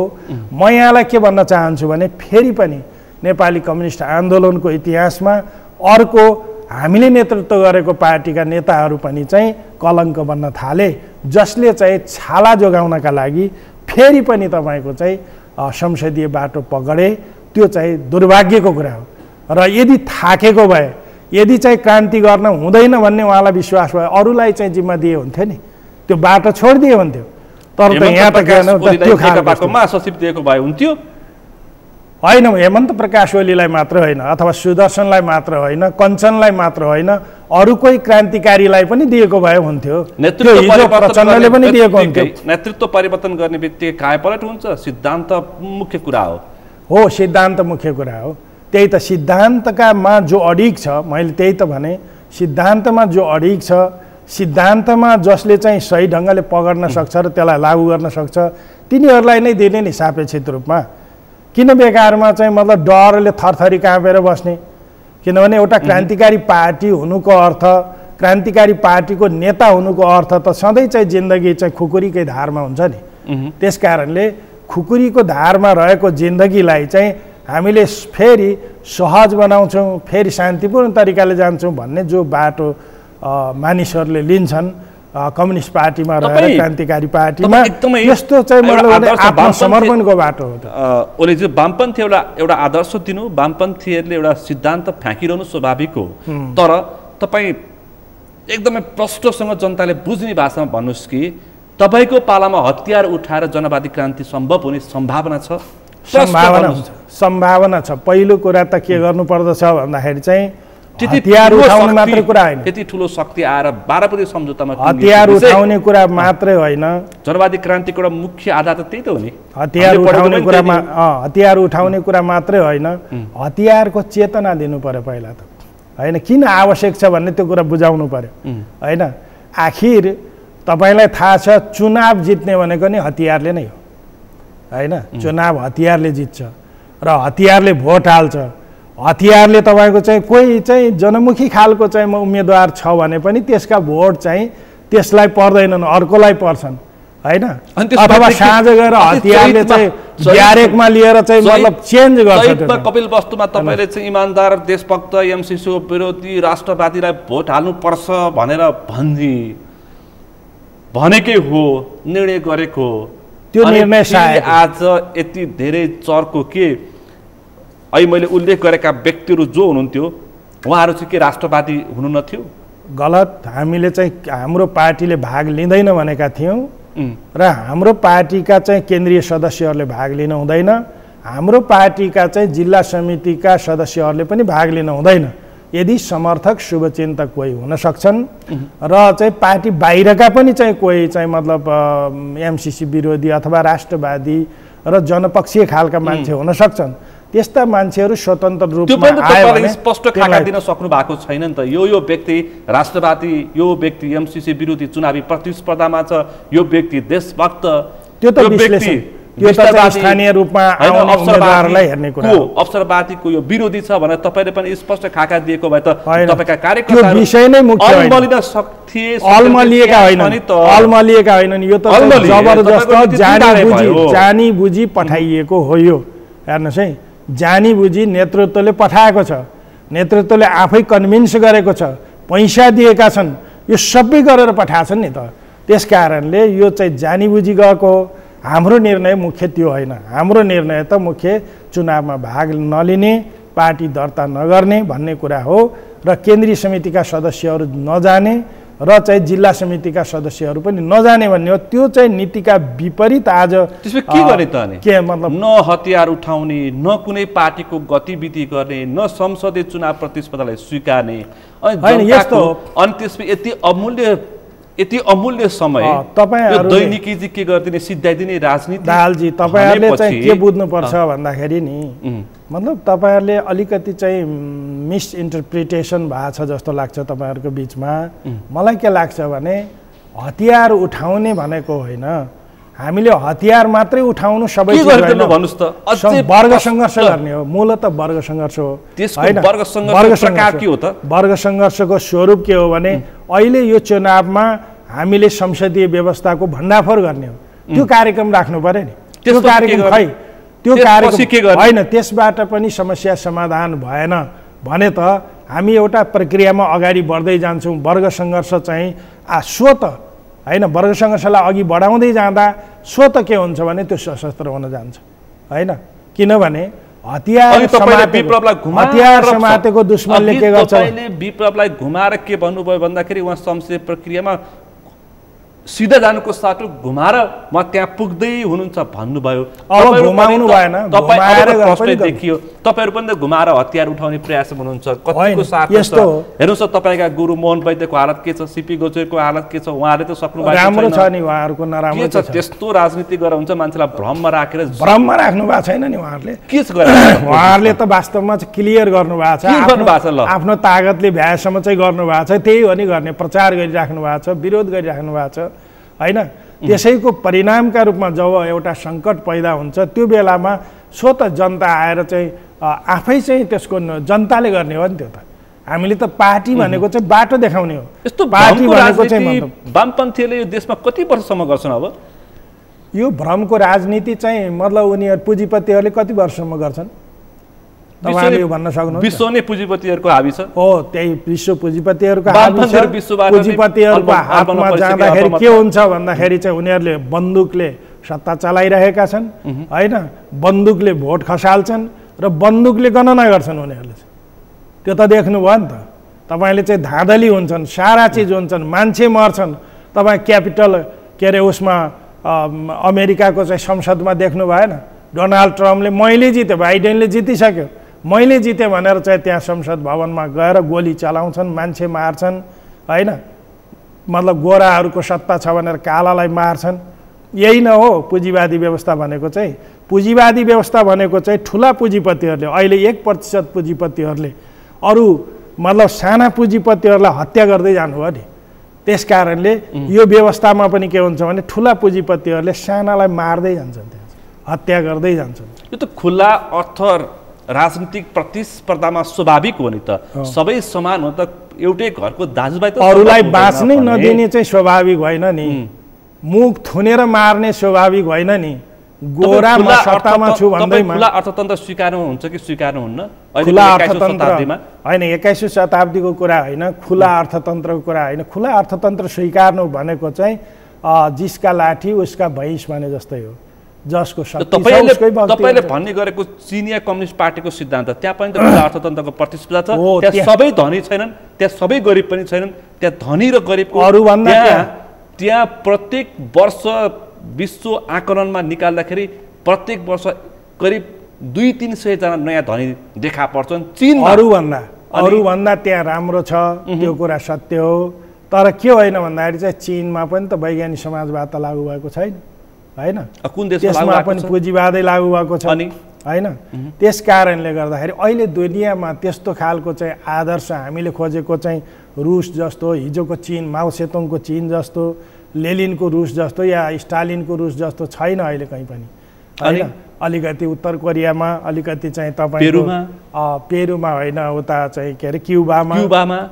म यहाँलाई के भन्न चाहन्छु भने फेरि पनि नेपाली कम्युनिस्ट आन्दोलनको इतिहासमा अर्को हामीले नेतृत्व गरेको पार्टीका नेताहरू पनि चाहिँ कलङ्क बन्न थाले, जसले चाहिँ छाला जोगाउनका लागि फेरि पनि तपाईको चाहिँ संसदीय बाटो पकडे। त्यो चाहिँ दुर्भाग्यको कुरा हो। र यदि थाकेको भए, यदि चाहिँ क्रान्ति गर्न हुँदैन भन्ने उहाँलाई विश्वास भयो, अरूलाई चाहिँ जिम्मा दिए हुन्थ्यो नि, त्यो बाटो छोडिदिए हुन्थ्यो। तर त यहाँ त त्यो खालको महासचिव दिएको भए हुन्थ्यो होइन। हेमन्त प्रकाश ओलीलाई मात्र होइन, अथवा सुदर्शनलाई मात्र होइन, कञ्चनलाई मात्र होइन, अरू कोही क्रान्तिकारीलाई पनि दिएको भए हुन्थ्यो। प्रचण्डले पनि दिएको हुन्थ्यो। नेतृत्व परिवर्तन गर्ने बित्तिकै कायापलट हुन्छ, सिद्धान्त मुख्य कुरा हो। सिद्धान्त मुख्य कुरा हो। त्यही त सिद्धान्तमा जो अडिग छ, मैले त्यही त भने, सिद्धान्तमा जो अडिग छ, सिद्धान्तमा जसले चाहिँ सही ढङ्गले पकड्न सक्छ र त्यसलाई लागू गर्न सक्छ, तिनीहरूलाई नै दिने नि सापेक्षित रूपमा। किन बेकारमा चाहिँ मतलब डरले थरथरी काँपेर बस्ने? किनभने एउटा क्रान्तिकारी पार्टी हुनुको अर्थ, क्रान्तिकारी पार्टीको नेता हुनुको अर्थ त सधैँ चाहिँ जिन्दगी चाहिँ खुकुरीकै धारमा हुन्छ नि। त्यसकारणले खुकुरीको धारमा रहेको जिन्दगीलाई चाहिँ हामीले फेरि सहज बनाउँछौँ, फेरि शान्तिपूर्ण तरिकाले जान्छौँ भन्ने जो बाटो मानिसहरूले लिन्छन् कम्युनिस्ट पार्टीमा रहेर क्रान्तिकारी पार्टीमा, यस्तो चाहिँ मतलब आत्मसमर्पणको बाटो हो। ओलीजी, वामपन्थी एउटा आदर्श दिनु, वामपन्थीहरूले एउटा सिद्धान्त फ्याँकिरहनु स्वाभाविक हो। तर तपाईँ एकदमै प्रष्टसँग जनताले बुझ्ने भाषामा भन्नुहोस् कि तपाईँको पालामा हतियार उठाएर जनवादी क्रान्ति सम्भव हुने सम्भावना छ? सम्भावना छ। पहिलो कुरा त के गर्नुपर्दछ भन्दाखेरि चाहिँ हतियार उठाउने मात्रै कुरा होइन, त्यति ठुलो शक्ति आएर 12 पछि सम्झौतामा हतियार उठाउने कुरा मात्रै होइन, जनवादी क्रान्तिको एउटा मुख्य आधार त त्यही त हो नि। हतियार उठाउने कुरा मात्रै होइन, हतियारको चेतना दिनु पर्यो पहिला त, होइन? किन आवश्यक छ भन्ने त्यो कुरा बुझाउनु पर्यो, होइन? आखिर तपाईँलाई थाहा छ चुनाव जित्ने भनेको नि हतियारले नै हो, होइन? चुनाव हतियारले जित्छ र हतियारले भोट हाल्छ। हतियारले तपाईँको चाहिँ कोही चाहिँ जनमुखी खालको चाहिँ उम्मेदवार छ भने पनि त्यसका भोट चाहिँ त्यसलाई पर्दैनन्, अर्कोलाई पर्छन्, होइन? अथवा साँझ गएर हतियारले चाहिँ ब्यारेकमा लिएर चाहिँ मतलब चेन्ज गर्छ। कपिल वस्तुमा तपाईँले चाहिँ इमान्दार देशभक्त एमसीसी विरोधी राष्ट्रवादीलाई भोट हाल्नुपर्छ भनेर भनेकै हो, निर्णय गरेको हो। त्यो निर्णय सायद आज यति धेरै चर्को के अहिले मैले उल्लेख गरेका व्यक्तिहरू जो हुनुहुन्थ्यो उहाँहरू चाहिँ के राष्ट्रवादी हुनु नथ्यो? गलत। हामीले चाहिँ हाम्रो पार्टीले भाग लिँदैन भनेका थियौँ र हाम्रो पार्टीका चाहिँ केन्द्रीय सदस्यहरूले भाग लिन हुँदैन, हाम्रो पार्टीका चाहिँ जिल्ला समितिका सदस्यहरूले पनि भाग लिन हुँदैन। यदि समर्थक शुभचिन्तक कोही हुन सक्छन् र चाहिँ पार्टी बाहिरका पनि चाहिँ कोही चाहिँ मतलब एमसीसी विरोधी अथवा राष्ट्रवादी र जनपक्षीय खालका मान्छे हुन सक्छन्, त्यस्ता मान्छेहरू स्वतन्त्र रूपमा आयो भने स्पष्ट खाका दिन सक्नु भएको छैन नि त। यो व्यक्ति राष्ट्रवादी, यो व्यक्ति एमसीसी विरोधी चुनावी प्रतिस्पर्धामा छ, यो व्यक्ति देशभक्त, त्यो त विश्लेषण, त्यो त स्थानीय रूपमा आउने उम्मेदवारलाई हेर्ने कुरा हो। अवसरवादीको यो विरोधी छ भनेर तपाईले पनि स्पष्ट खाका दिएको भए त तपाईका कार्यकर्ताहरू त्यो विषय नै मुख्य होइन, अल्मलिएका होइनन्। यो त जबरजस्त जानी बुझी पठाइएको हो। यो हेर्नुहोस् है, जानी बुझी नेतृत्वले पठाएको छ, नेतृत्वले आफै कन्भिन्स गरेको छ, पैसा दिएका छन्, यो सबै गरेर पठाएछन् नि त। त्यस कारणले यो चाहिँ जानी बुझी गएको। हाम्रो निर्णय मुख्य त्यो होइन, हाम्रो निर्णय त मुख्य चुनावमा भाग नलिने, पार्टी दर्ता नगर्ने भन्ने कुरा हो र केन्द्रीय समितिका सदस्यहरू नजाने र चाहिँ जिल्ला समितिका सदस्यहरू पनि नजाने भन्ने हो। त्यो चाहिँ नीतिका विपरीत आज त्यसमा के गर्ने त अनि? के मतलब न हतियार उठाउने, न कुनै पार्टीको गतिविधि गर्ने, न संसदीय चुनाव प्रतिस्पर्धालाई स्वीकार्ने, अनि यस्तो अनि त्यसमा यति अमूल्य समय तपाईहरु दैनिकी चाहिँ के गर्दिने, सिद्धाइदिने राजनीति। दालजी तपाईहरुले चाहिँ के बुझ्नुपर्छ भन्दाखेरि नि मतलब तपाईहरुले अलिकति चाहिँ मिस इन्टरप्रिटेसन भएको छ जस्तो लाग्छ तपाईहरुको बीचमा। मलाई के लाग्छ भने हतियार उठाउने भनेको होइन, हामीले हतियार मात्रै उठाउनु सबै के गर्दिनु भन्नुस् त? अझै वर्ग संघर्ष गर्ने हो, मूलत वर्ग संघर्ष हो। त्यसको वर्ग संघर्ष प्रकार के हो त? वर्ग संघर्षको स्वरूप के हो भने अहिले यो चुनावमा हामीले संसदीय व्यवस्थाको भण्डाफोर गर्ने हो। त्यो कार्यक्रम राख्नु पर्यो नि। त्यो कार्यक्रम खै, त्यो कार्यक्रम होइन, त्यसबाट पनि समस्या समाधान भएन भने त हामी एउटा प्रक्रियामा अगाडि बढ्दै जान्छौँ। वर्ग संघर्ष चाहिँ स्वत होइन, वर्ग संघर्षलाई अघि बढाउँदै जाँदा स्वत के हुन्छ भने त्यो सशस्त्र हुन जान्छ होइन। किनभने हतियार समातेको दुश्मनले के गर्छ? विप्लवलाई घुमाएर के भन्नुभयो भन्दाखेरि उहाँ संसदीय प्रक्रियामा सिधा जानुको साटो घुमाएर म त्यहाँ पुग्दै हुनुहुन्छ भन्नुभयो। घुमाउनु भएन, देखियो तपाईहरु पनि त घुमाएर हतियार उठाउने प्रयास हुनुहुन्छ। कतिको साथ यस्तो हेर्नुस् त, तपाईका गुरु मोहन वैद्यको हालत के छ, सीपी गोचरको हालत के छ, उहाँले त सक्नु भएको राम्रो छ नि, उहाँहरुको नराम्रो छ। त्यस्तो राजनीति गरेर हुन्छ, मान्छेलाई भ्रममा राखेर भ्रममा राख्नु भएको छैन नि उहाँहरुले। के छ गरे उहाँहरुले त वास्तवमा चाहिँ क्लियर गर्नु भएको छ, आफ्नो तागतले भ्याएसम्म चाहिँ गर्नु भएको छ। त्यही हो नि गर्ने, प्रचार गरिराख्नु भएको छ, विरोध गरिराख्नु भएको छ होइन। त्यसैको परिणामका रूपमा जब एउटा सङ्कट पैदा हुन्छ त्यो बेलामा स्वतः जनता आएर चाहिँ आफै चाहिँ त्यसको जनताले गर्ने हो नि। त्यो त हामीले त पार्टी भनेको चाहिँ बाटो देखाउने हो। यस्तो पार्टी भनेको चाहिँ वामपन्थीले यो देशमा कति वर्षसम्म गर्छन्? अब यो भ्रमको राजनीति चाहिँ मतलब उनीहरू पुँजीपतिहरूले कति वर्षसम्म गर्छन् तपाईहरुले यो भन्न सक्नुहुन्छ? विश्व नै पुँजीपतिहरूको हावी छ। हो, त्यही विश्व पुँजीपतिहरूको हावी छ। पुँजीपतिहरूको हातमा जाँदाखेरि के हुन्छ भन्दाखेरि चाहिँ उनीहरूले बन्दुकले सत्ता चलाइरहेका छन् होइन, बन्दुकले भोट खसाल्छन् र बन्दुकले गणना गर्छन् उनीहरूले। त्यो त देख्नुभयो नि त तपाईले। चाहिँ धाँधली हुन्छन्, सारा चिज हुन्छन्, मान्छे मर्छन्। तपाईँ क्यापिटल के अरे उसमा अमेरिकाको चाहिँ संसदमा देख्नु भएन? डोनाल्ड ट्रम्पले मैले जितेँ, बाइडेनले जितिसक्यो, मैले जितेँ भनेर चाहिँ त्यहाँ संसद भवनमा गएर गोली चलाउँछन्, मान्छे मार्छन्, होइन, मतलब गोराहरूको सत्ता छ भनेर कालालाई मार्छन्। यही न हो पुँजीवादी व्यवस्था भनेको चाहिँ। पुँजीवादी व्यवस्था भनेको चाहिँ ठुला पुँजीपतिहरूले, अहिले 1% पुँजीपतिहरूले अरू मतलब साना पुँजीपतिहरूलाई हत्या गर्दै जानुभयो नि। त्यस कारणले यो व्यवस्थामा पनि के हुन्छ भने ठुला पुँजीपतिहरूले सानालाई मार्दै जान्छन्, त्यहाँ हत्या गर्दै जान्छन्। यो त खुला अर्थ राजनीतिक प्रतिस्पर्धामा स्वाभाविक हो नि त। सबै समान हो त, एउटै घरको दाजुभाइ त अरूलाई बाँच्नै नदिने चाहिँ स्वाभाविक होइन नि। मुख थुनेर मार्ने स्वाभाविक होइन नि। गोरा म सत्तामा छु भन्दैमा खुला अर्थतन्त्र स्वीकार्नुहुन्छ कि स्वीकार्नुहुन्न? खुला अर्थतन्त्र होइन, 21औं शताब्दीको कुरा होइन, खुला अर्थतन्त्रको कुरा होइन। खुला अर्थतन्त्र स्वीकार्नु भनेको चाहिँ जिसका लाठी उसका भैँस भने जस्तै हो। जसको तपाईले भन्ने गरेको चिनिया कम्युनिस्ट पार्टीको सिद्धान्त, त्यहाँ पनि त खुला अर्थतन्त्रको प्रतिस्पर्धा छ। त्यहाँ सबै धनी छैनन्, त्यहाँ सबै गरिब पनि छैनन्। त्यहाँ धनी र गरिबको त्यहाँ प्रत्येक वर्ष विश्व आकलनमा निकाल्दाखेरि प्रत्येक वर्ष करिब 200-300 जना नयाँ धनी देखा पर्छन्। चीन अरूभन्दा त्यहाँ राम्रो छ, त्यो कुरा सत्य हो। तर के होइन भन्दाखेरि चाहिँ चीनमा पनि त वैज्ञानिक समाजवाद त लागू भएको छैन, होइन? कुन देशमा त्यसमा पनि पुँजीवादै लागू भएको छ, होइन? त्यस कारणले गर्दाखेरि अहिले दुनियाँमा त्यस्तो खालको चाहिँ आदर्श हामीले खोजेको चाहिँ रुस जस्तो, हिजोको चीन, माओ सेतुङको चीन जस्तो, लेनिनको रुस जस्तो या स्टालिनको रुस जस्तो छैन अहिले कहीँ पनि, होइन? अलिकति उत्तर कोरियामा, अलिकति चाहिँ तपाईँको पेरुमा होइन, उता चाहिँ के अरे क्युबामा,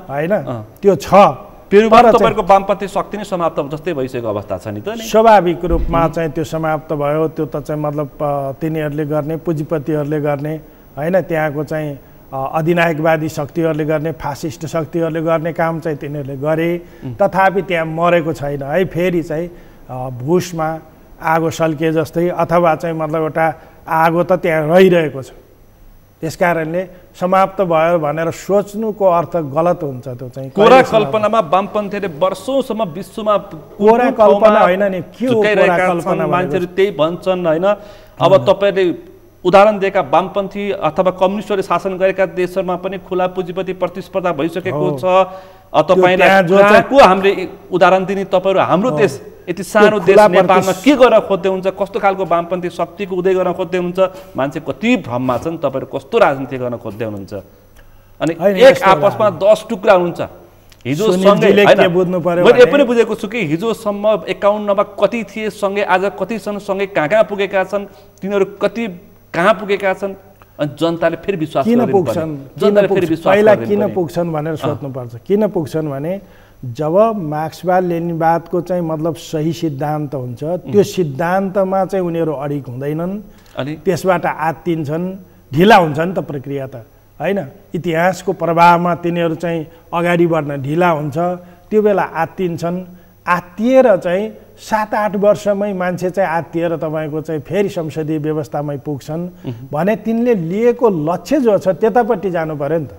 होइन, त्यो छ। पेरुमा तपाईँको वामपन्थी शक्ति नै समाप्त जस्तै भइसकेको अवस्था छ नि त। स्वाभाविक रूपमा चाहिँ त्यो समाप्त भयो। त्यो त चाहिँ मतलब तिनीहरूले गर्ने, पुँजीपतिहरूले गर्ने, होइन? त्यहाँको चाहिँ अधिनायकवादी शक्तिहरूले गर्ने, फासिस्ट शक्तिहरूले गर्ने काम चाहिँ तिनीहरूले गरे। तथापि त्यहाँ मरेको छैन है। फेरि चाहिँ भुसमा आगो सल्के जस्तै अथवा चाहिँ मतलब एउटा आगो त त्यहाँ रहिरहेको छ। त्यस कारणले समाप्त भयो भनेर सोच्नुको अर्थ गलत हुन्छ। त्यो चाहिँ कोरा कल्पनामा वामपन्थीले वर्षौंसम्म विश्वमा कोरा कल्पना होइन नि, के हो कोरा कल्पना? मान्छेहरू त्यही भन्छन्, होइन? अब तपाईँले उदाहरण दिएका वामपन्थी अथवा कम्युनिस्टहरूले शासन गरेका देशहरूमा पनि खुला पुँजीपति प्रतिस्पर्धा भइसकेको छ। तपाईँलाई हामीले उदाहरण दिने, तपाईँहरू हाम्रो देश यति सानो देश नेपालमा के गर्न खोज्दै हुन्छ? कस्तो खालको वामपन्थी शक्तिको उदय गर्न खोज्दै हुनुहुन्छ? मान्छे कति भ्रममा छन्, तपाईँहरू कस्तो राजनीति गर्न खोज्दै हुनुहुन्छ? अनि एक आपसमा 10 टुक्रा हुन्छ। हिजो सँगै मैले पनि बुझेको छु कि हिजोसम्म 51मा कति थिए सँगै, आज कतिसम्म सँगै कहाँ पुगेका छन्, तिनीहरू कति कहाँ पुगेका छन्, अनि जनताले फेरि विश्वास किन पुग्छन्? पहिला किन पुग्छन् भनेर सोध्नुपर्छ। किन पुग्छन् भने जब मार्क्सवाद लेनिनवादको चाहिँ मतलब सही सिद्धान्त हुन्छ, त्यो सिद्धान्तमा चाहिँ उनीहरू अडिग हुँदैनन्, त्यसबाट आत्तिन्छन्, ढिला हुन्छ नि त प्रक्रिया त, होइन? इतिहासको प्रभावमा तिनीहरू चाहिँ अगाडि बढ्न ढिला हुन्छ। त्यो बेला आत्तिन्छन्। आत्तिएर चाहिँ 7-8 वर्षमै मान्छे चाहिँ आत्तिएर तपाईँको चाहिँ फेरि संसदीय व्यवस्थामै पुग्छन् भने तिनले लिएको लक्ष्य जो छ त्यतापट्टि जानु पर्यो नि त।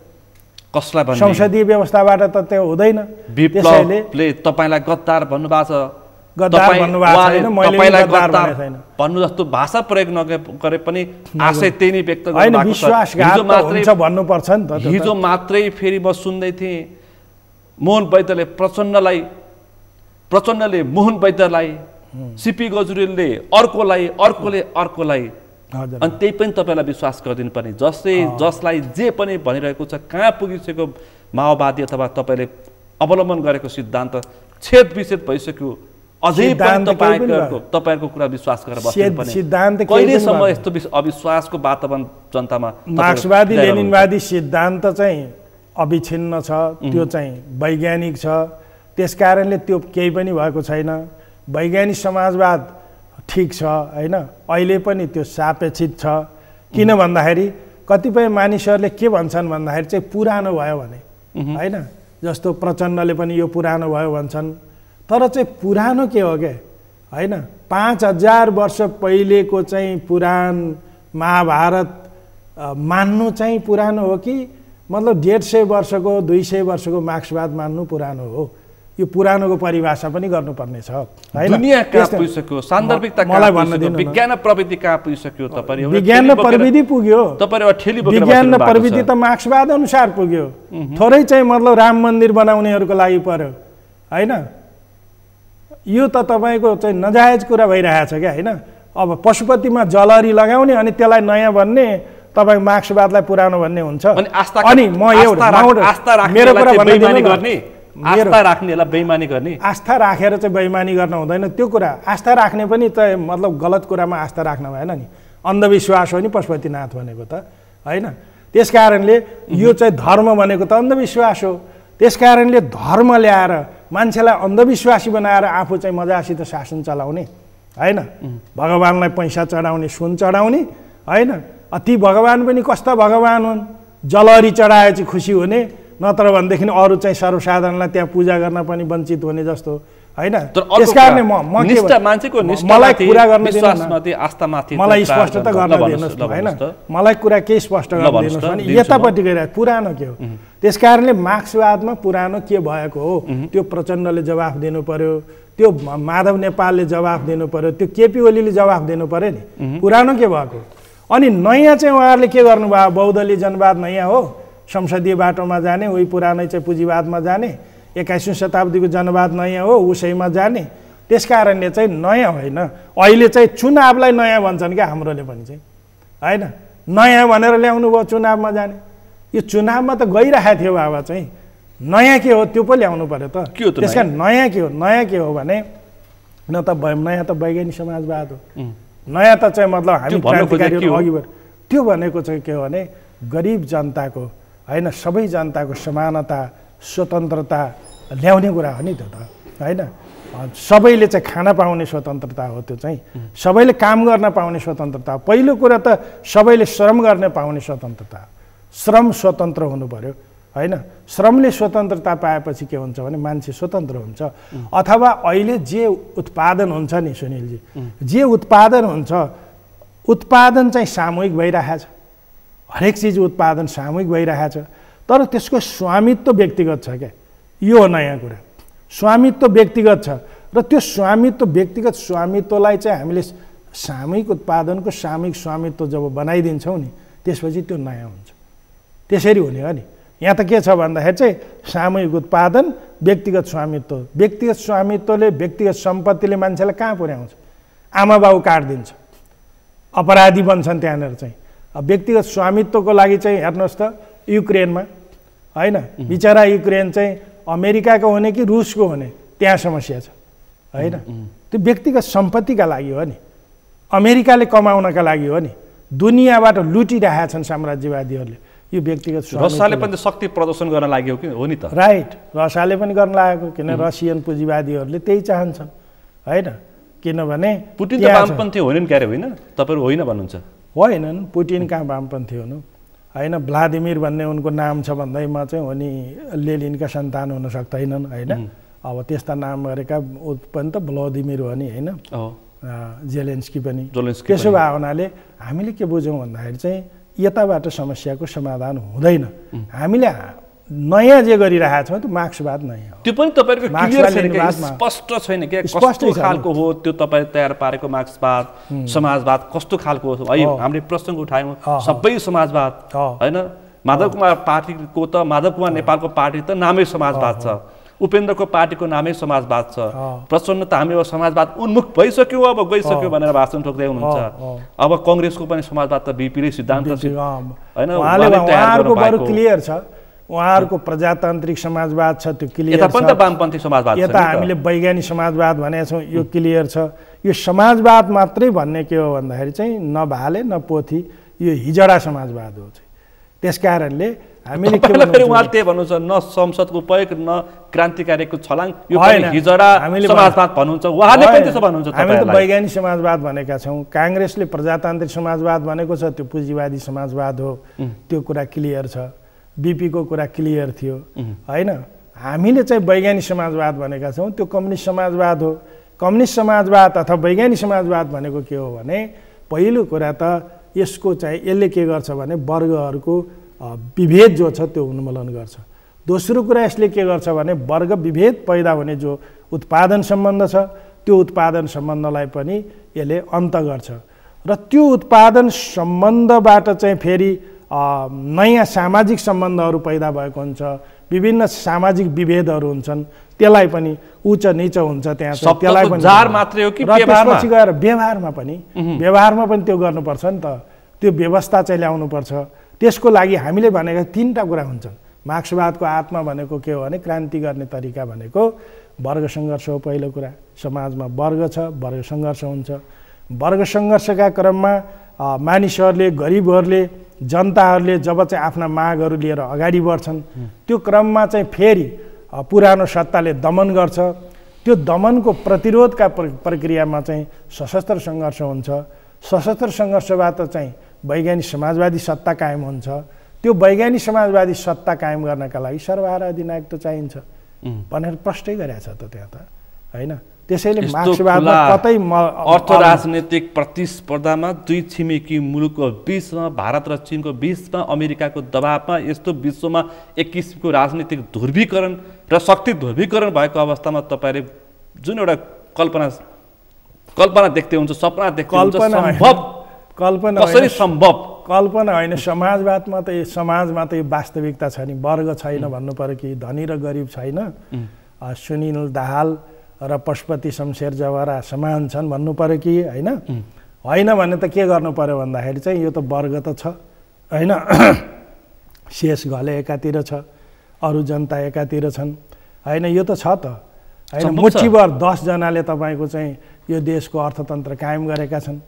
कसलाई भन्ने? संसदीय व्यवस्थाबाट त त्यो हुँदैन। विप्लवले तपाईँलाई गद्दार भन्नुभएको छ, गद्दार भन्नुभएको छैन, मैले गद्दार भनेको छैन भन्नु जस्तो भाषा प्रयोग नगरे पनि आशय त्यही नै व्यक्त गर्नु भएको छ। विश्वासघात हुन्छ भन्नुपर्छ नि त। हिजो मात्रै फेरि म सुन्दै थिएँ मोहन प्रचण्डले मोहन वैद्यलाई, सिपी गजुरेलले अर्कोलाई अनि त्यही पनि तपाईँलाई विश्वास गरिदिनु पर्ने। जसलाई जे पनि भनिरहेको छ, कहाँ पुगिसक्यो माओवादी अथवा तपाईँले अवलम्बन गरेको सिद्धान्त छेद विच्छेद भइसक्यो, अझै पनि तपाईँहरूको कुरा विश्वास गरेर बस्नुपर्ने। कहिलेसम्म यस्तो अविश्वासको वातावरण जनतामा? मार्क्सवादी लेनिनवादी सिद्धान्त चाहिँ अविच्छिन्न छ, त्यो चाहिँ वैज्ञानिक छ। त्यस कारणले त्यो केही पनि भएको छैन। वैज्ञानिक समाजवाद ठिक छ, होइन? अहिले पनि त्यो सापेक्षित छ। किन भन्दाखेरि कतिपय मानिसहरूले के भन्छन् भन्दाखेरि चाहिँ पुरानो भयो भने, होइन? जस्तो प्रचण्डले पनि यो पुरानो भयो भन्छन्। तर चाहिँ पुरानो के हो के, होइन? 5000 वर्ष पहिलेको चाहिँ पुराण महाभारत मान्नु चाहिँ पुरानो हो कि मतलब 150 वर्षको 200 वर्षको मार्क्सवाद मान्नु पुरानो हो? यो पुरानोको परिभाषा पनि गर्नुपर्ने छ हैन। दुनिया कहाँ पुगिसक्यो, सान्दर्भिकता कहाँ पुगिसक्यो, विज्ञान र प्रविधि कहाँ पुगिसक्यो, तपाईहरु विज्ञान र प्रविधि पुग्यो, तपाईहरु ठेली बोकेर विज्ञान र प्रविधि त मार्क्सवाद अनुसार पुग्यो, थोरै चाहिँ मतलब राम मन्दिर बनाउनेहरुको लागि पर्यो हैन। यो त तपाईको चाहिँ नजायज कुरा भइरहेछ क्या हैन। अब पशुपतिमा जलहरी लगाउने अनि त्यसलाई नयाँ भन्ने तपाई मार्क्सवादलाई पुरानो भन्ने हुन्छ। अनि म एउटा मेरो कुरा बेइमानी गर्ने, आस्था राख्नेलाई बेइमानी गर्ने, आस्था राखेर चाहिँ बेइमानी गर्न हुँदैन त्यो कुरा। आस्था राख्ने पनि त मतलब गलत कुरामा आस्था राख्न भएन नि, अन्धविश्वास हो नि पशुपतिनाथ भनेको त हैन। त्यसकारणले यो चाहिँ धर्म भनेको त अन्धविश्वास हो। त्यसकारणले धर्म ल्याएर मान्छेलाई अन्धविश्वासी बनाएर आफू चाहिँ मजासित शासन चलाउने हैन, भगवानलाई पैसा चढाउने, सुन चढाउने हैन। ती भगवान पनि कस्ता भगवान हुन्, जलहरी चढाए चाहिँ खुसी हुने, नत्र भनेदेखि अरू चाहिँ सर्वसाधारणलाई त्यहाँ पूजा गर्न पनि वञ्चित हुने जस्तो हैन। त्यसकारणले मलाई कुरा गर्न दिनुस्, मलाई स्पष्ट त गर्न दिनुस् हैन, मलाई कुरा के स्पष्ट गर्न दिनुस् भने यतापट्टि गइरहेको पुरानो के हो। त्यसकारणले मार्क्सवादमा पुरानो के भएको हो त्यो प्रचण्डले जवाफ दिनु पर्यो, त्यो माधव नेपालले जवाफ दिनु पर्यो, त्यो केपी ओलीले जवाफ दिनु पर्यो नि पुरानो के भएको। अनि नयाँ चाहिँ उहाँहरूले के गर्नुभयो, बहुदलीय जनवाद नयाँ हो, संसदीय बाटोमा जाने, उही पुरानै चाहिँ पुँजीवादमा जाने, 21औं शताब्दीको जनवाद नयाँ हो उसैमा जाने। त्यसकारणले चाहिँ नयाँ होइन, अहिले चाहिँ चुनावलाई नयाँ भन्छन् क्या हामीहरूले पनि चाहिँ हैन। नयाँ भनेर ल्याउनु भयो चुनावमा जाने, यो चुनावमा त गइरहेको थियो बाबा चाहिँ, नयाँ के हो त्यो पो ल्याउनु पर्यो त। त्यसकारण नयाँ के हो, नयाँ के हो भने न त नयाँ त वैज्ञानिक समाजवाद हो, नयाँ त चाहिँ मतलब हामी क्रान्तिकारीहरू अघि बढ, त्यो भनेको चाहिँ के हो भने गरिब जनताको हैन, सबै जनताको समानता स्वतन्त्रता ल्याउने कुरा हो नि त्यो त हैन। सबैले चाहिँ खान पाउने स्वतन्त्रता हो त्यो चाहिँ, सबैले काम गर्न पाउने स्वतन्त्रता। पहिलो कुरा त सबैले श्रम गर्न पाउने स्वतन्त्रता, श्रम स्वतन्त्र हुनु पर्यो हैन। श्रमले स्वतन्त्रता पाएपछि के हुन्छ भने मान्छे स्वतन्त्र हुन्छ। अथवा अहिले जे उत्पादन हुन्छ नि सुनिलजी, जे उत्पादन हुन्छ, उत्पादन चाहिँ सामूहिक भइरहेछ, हरेक चिज उत्पादन सामूहिक भइरहेछ, तर त्यसको स्वामित्व व्यक्तिगत छ क्या। यो हो नयाँ कुरा, स्वामित्व व्यक्तिगत छ र त्यो स्वामित्व व्यक्तिगत स्वामित्वलाई चाहिँ हामीले सामूहिक उत्पादनको सामूहिक स्वामित्व जब बनाइदिन्छौँ नि त्यसपछि त्यो नयाँ हुन्छ। त्यसरी हुने हो नि। यहाँ त के छ भन्दाखेरि चाहिँ सामूहिक उत्पादन व्यक्तिगत स्वामित्व, व्यक्तिगत स्वामित्वले व्यक्तिगत सम्पत्तिले मान्छेलाई कहाँ पुर्याउँछ, आमा बाउ काट्दिन्छ, अपराधी बन्छन् त्यहाँनिर चाहिँ। व्यक्तिगत स्वामित्वको लागि चाहिँ हेर्नुहोस् त युक्रेनमा हैन, बिचरा युक्रेन चाहिँ अमेरिकाको हुने कि रुसको हुने त्यहाँ समस्या छ हैन। त्यो व्यक्तिगत सम्पत्तिका लागि हो नि, अमेरिकाले कमाउनका लागि हो नि, दुनियाँबाट लुटिरहेका छन् साम्राज्यवादीहरूले। यो व्यक्तिगत रसियाले पनि शक्ति प्रदर्शन गर्न लाग्यो कि हो नि त, राइट, रसियाले पनि गर्न लागेको, किन रसियन पुँजीवादीहरूले त्यही चाहन्छन् हैन। किनभने पुटिन त वामपन्थी होइनन् क्यारे, होइन तपाईहरु होइन भन्नुहुन्छ? होइनन्, पुटिन कहाँ वामपन्थी हुनु हैन। भ्लादिमिर भन्ने उनको नाम छ भन्दैमा चाहिँ उनी लेनिनका सन्तान हुन सक्दैनन् हैन। अब त्यस्ता नाम गरेका पनि त भ्लादिमिर हो नि हैन, जेलेन्स्की पनि। त्यसो भए हुनाले हामीले के बुझौँ भन्दाखेरि चाहिँ यताबाट समस्याको समाधान हुँदैन। हामीले नयाँ जे गरिरहेका छौँ त्यो मार्क्सवाद नयाँ हो। त्यो पनि तपाईहरुको क्लियर छैन के, स्पष्ट छैन के कस्तो खालको हो त्यो तपाईले तयार पारेको मार्क्सवाद समाजवाद कस्तो खालको हो। हामीले प्रसंग उठायौँ सबै समाजवाद हैन। माधव कुमार पार्टीको त माधव कुमार नेपालको पार्टी त नामै समाजवाद छ, उपेन्द्रको पार्टीको नामै समाजवाद छ, प्रचण्ड त हामी समाजवाद उन्मुख भइसक्यो अब गइसक्यो भनेर भाषण ठोक्दै हुनुहुन्छ। अब कांग्रेसको पनि समाजवाद त बीपीले सिद्धान्त छ हैन, उहाँहरुको बरु क्लियर छ, उहाँहरुको प्रजातान्त्रिक समाजवाद छ त्यो क्लियर छ। यता पनि त वामपन्थी समाजवाद छ, यता हामीले वैज्ञानिक समाजवाद भनेका छौँ यो क्लियर छ। यो समाजवाद मात्रै भन्ने के हो भन्दाखेरि चाहिँ न भाले न पोथी, यो हिजडा समाजवाद हो चाहिँ। त्यसकारणले हामीले के फेरि उहाँले त्यही भन्नुहुन्छ, न संसदको उपयोग न क्रान्तिकारीको छलाङ, यो पनि हिजडा समाजवाद भन्नुहुन्छ, उहाँले पनि त्यसो भन्नुहुन्छ। हामीले त वैज्ञानिक समाजवाद भनेका छौँ, कांग्रेसले प्रजातान्त्रिक समाजवाद भनेको छ त्यो पुँजीवादी समाजवाद हो, त्यो कुरा क्लियर छ। बीपी को कुरा क्लियर थियो हैन। हामीले चाहिँ वैज्ञानिक समाजवाद भनेका छौँ, त्यो कम्युनिस्ट समाजवाद हो। कम्युनिस्ट समाजवाद अथवा वैज्ञानिक समाजवाद भनेको के हो भने पहिलो कुरा त यसको चाहिँ यसले के गर्छ भने वर्गहरूको विभेद जो छ त्यो उन्मूलन गर्छ। दोस्रो कुरा यसले के गर्छ भने वर्ग विभेद पैदा हुने जो उत्पादन सम्बन्ध छ त्यो उत्पादन सम्बन्धलाई पनि यसले अन्त गर्छ र त्यो उत्पादन सम्बन्धबाट चाहिँ फेरि नयाँ सामाजिक सम्बन्धहरू पैदा भएको हुन्छ, विभिन्न सामाजिक विभेदहरू हुन्छन्, त्यसलाई पनि उच्च नीच हुन्छ त्यहाँ चाहिँ, त्यसलाई पनि जार मात्रै हो कि त्यसपछि गएर व्यवहारमा पनि त्यो गर्नुपर्छ नि त, त्यो व्यवस्था चाहिँ ल्याउनुपर्छ। त्यसको लागि हामीले भनेका तीनटा कुरा हुन्छन्। मार्क्सवादको आत्मा भनेको के हो भने क्रान्ति गर्ने तरिका भनेको वर्ग सङ्घर्ष हो। पहिलो कुरा, समाजमा वर्ग छ, वर्ग सङ्घर्ष हुन्छ। वर्ग सङ्घर्षका क्रममा मानिसहरूले, गरिबहरूले, जनताहरूले जब चाहिँ आफ्ना मागहरू लिएर अगाडि बढ्छन् त्यो क्रममा चाहिँ फेरि पुरानो सत्ताले दमन गर्छ। त्यो दमनको प्रतिरोधका प्रक्रियामा चाहिँ सशस्त्र सङ्घर्ष हुन्छ। सशस्त्र सङ्घर्षबाट चाहिँ वैज्ञानिक समाजवादी सत्ता कायम हुन्छ। त्यो वैज्ञानिक समाजवादी सत्ता कायम गर्नका लागि सर्वहारा अधिनायक त चाहिन्छ भनेर प्रष्टै गरेको छ त त्यहाँ त, होइन? त्यसैले मार्क्सवादमा कतै अर्थ राजनीतिक प्रतिस्पर्धामा दुई छिमेकी मुलुकको बीचमा, भारत र चीनको बीचमा, अमेरिकाको दबावमा, यस्तो विश्वमा एक किसिमको राजनीतिक ध्रुवीकरण र शक्ति ध्रुवीकरण भएको अवस्थामा तपाईँले जुन एउटा कल्पना देख्दै हुन्छ, सपना देख्दै हुन्छ, कसरी सम्भव? कल्पना होइन, समाजवादमा त यो वास्तविकता छ नि। वर्ग छैन भन्नु पर्यो कि धनी र गरिब छैन, सुनिल दाहाल र पशुपति शमशेर जवारा समान छन् भन्नु पर्यो कि होइन? होइन भने त के गर्नु पर्यो भन्दाखेरि चाहिँ यो त वर्ग त छ, होइन? शेष घले एकातिर छ, अरू जनता एकातिर छन्, होइन? यो त छ त, होइन? मुठीभर 10 जनाले तपाईँको चाहिँ यो देशको अर्थतन्त्र कायम गरेका छन्।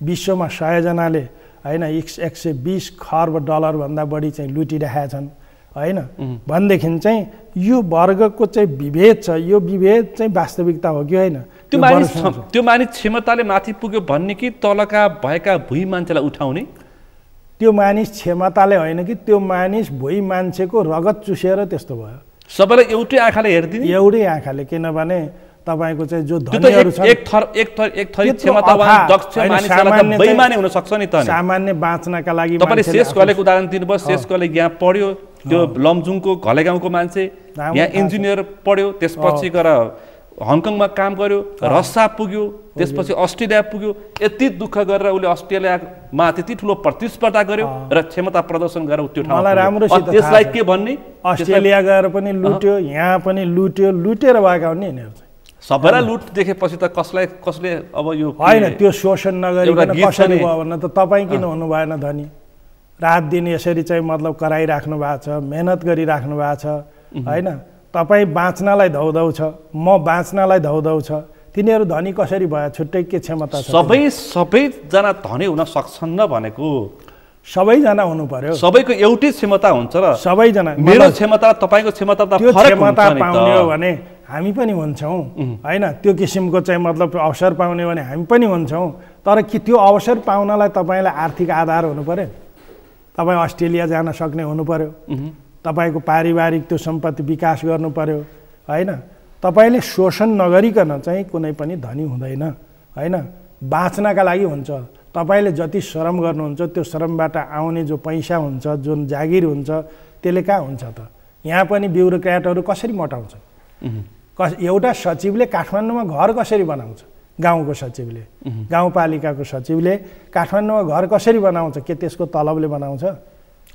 विश्वमा 100 जनाले, होइन, 120 खर्ब डलरभन्दा बढी चाहिँ लुटिरहेका छन्, होइन? भनेदेखि चाहिँ यो वर्गको चाहिँ विभेद छ। यो विभेद चाहिँ वास्तविकता हो कि होइन? त्यो मानिस क्षमताले माथि पुग्यो भन्ने कि तलका भएका भुइँ मान्छेलाई उठाउने? त्यो मानिस क्षमताले होइन कि त्यो मानिस भुइँ मान्छेको रगत चुसेर त्यस्तो भयो। सबैलाई एउटै आँखाले हेरिदिने? एउटै आँखाले, किनभने तपाईँको चाहिँ जो धनीहरू छन् एक थरी क्षमतावान दक्ष मानिसलाई बेइमानी हुन सक्छ नि त। सामान्य बाँच्नका लागि तपाईँले शेष घलेको उदाहरण दिनुभयो। शेष घले यहाँ पढ्यो, त्यो लमजुङको घले गाउँको मान्छे, यहाँ इन्जिनियर पढ्यो, त्यसपछि गएर हङकङमा काम गर्यो, रसा पुग्यो, त्यसपछि अस्ट्रेलिया पुग्यो। यति दुःख गरेर उसले अस्ट्रेलियामा त्यति ठुलो प्रतिस्पर्धा गर्यो र क्षमता प्रदर्शन गरेर त्यो ठाउँमा त्यसलाई के भन्ने? अस्ट्रेलिया गएर पनि लुट्यो, यहाँ पनि लुटेर भएका हुन् नि यिनीहरू चाहिँ। सबैलाई लुट देखेपछि त कसले अब यो होइन, त्यो शोषण नगरिकन कसरी भयो भने त तपाईँ किन हुनु भएन धनी? रात दिन यसरी चाहिँ मतलब कराइराख्नु भएको छ, मेहनत गरिराख्नु भएको छ, होइन? तपाईँ बाँच्नलाई धौधौ छ, म बाँच्नलाई धौधौ छ, तिनीहरू धनी कसरी भयो? छुट्टै के क्षमता छ? सबैजना धनी हुन सक्छन् न भनेको? सबैजना हुनु पर्यो, सबैको एउटै क्षमता हुन्छ र सबैजना। मेरो क्षमता तपाईँको क्षमता त फरक हुन्छ नि त। पाउने हो भने हामी पनि हुन्छौँ, होइन? त्यो किसिमको चाहिँ मतलब अवसर पाउने भने हामी पनि हुन्छौँ, तर कि त्यो अवसर पाउनलाई तपाईँलाई आर्थिक आधार हुनु पर्यो। तपाईँ अस्ट्रेलिया जान सक्ने हुनु पर्यो, तपाईँको पारिवारिक त्यो सम्पत्ति विकास गर्नु पर्यो, होइन? तपाईँले शोषण नगरिकन चाहिँ कुनै पनि धनी हुँदैन, होइन? बाँच्नका लागि हुन्छ। तपाईँले जति श्रम गर्नुहुन्छ त्यो श्रमबाट आउने जो पैसा हुन्छ, जुन जागिर हुन्छ, त्यसले कहाँ हुन्छ त? यहाँ पनि ब्युरोक्र्याटहरू कसरी मोटाउँछन्? एउटा सचिवले काठमाडौँमा घर कसरी बनाउँछ? गाउँको सचिवले, गाउँपालिकाको सचिवले काठमाडौँमा घर कसरी बनाउँछ? के त्यसको तलबले बनाउँछ?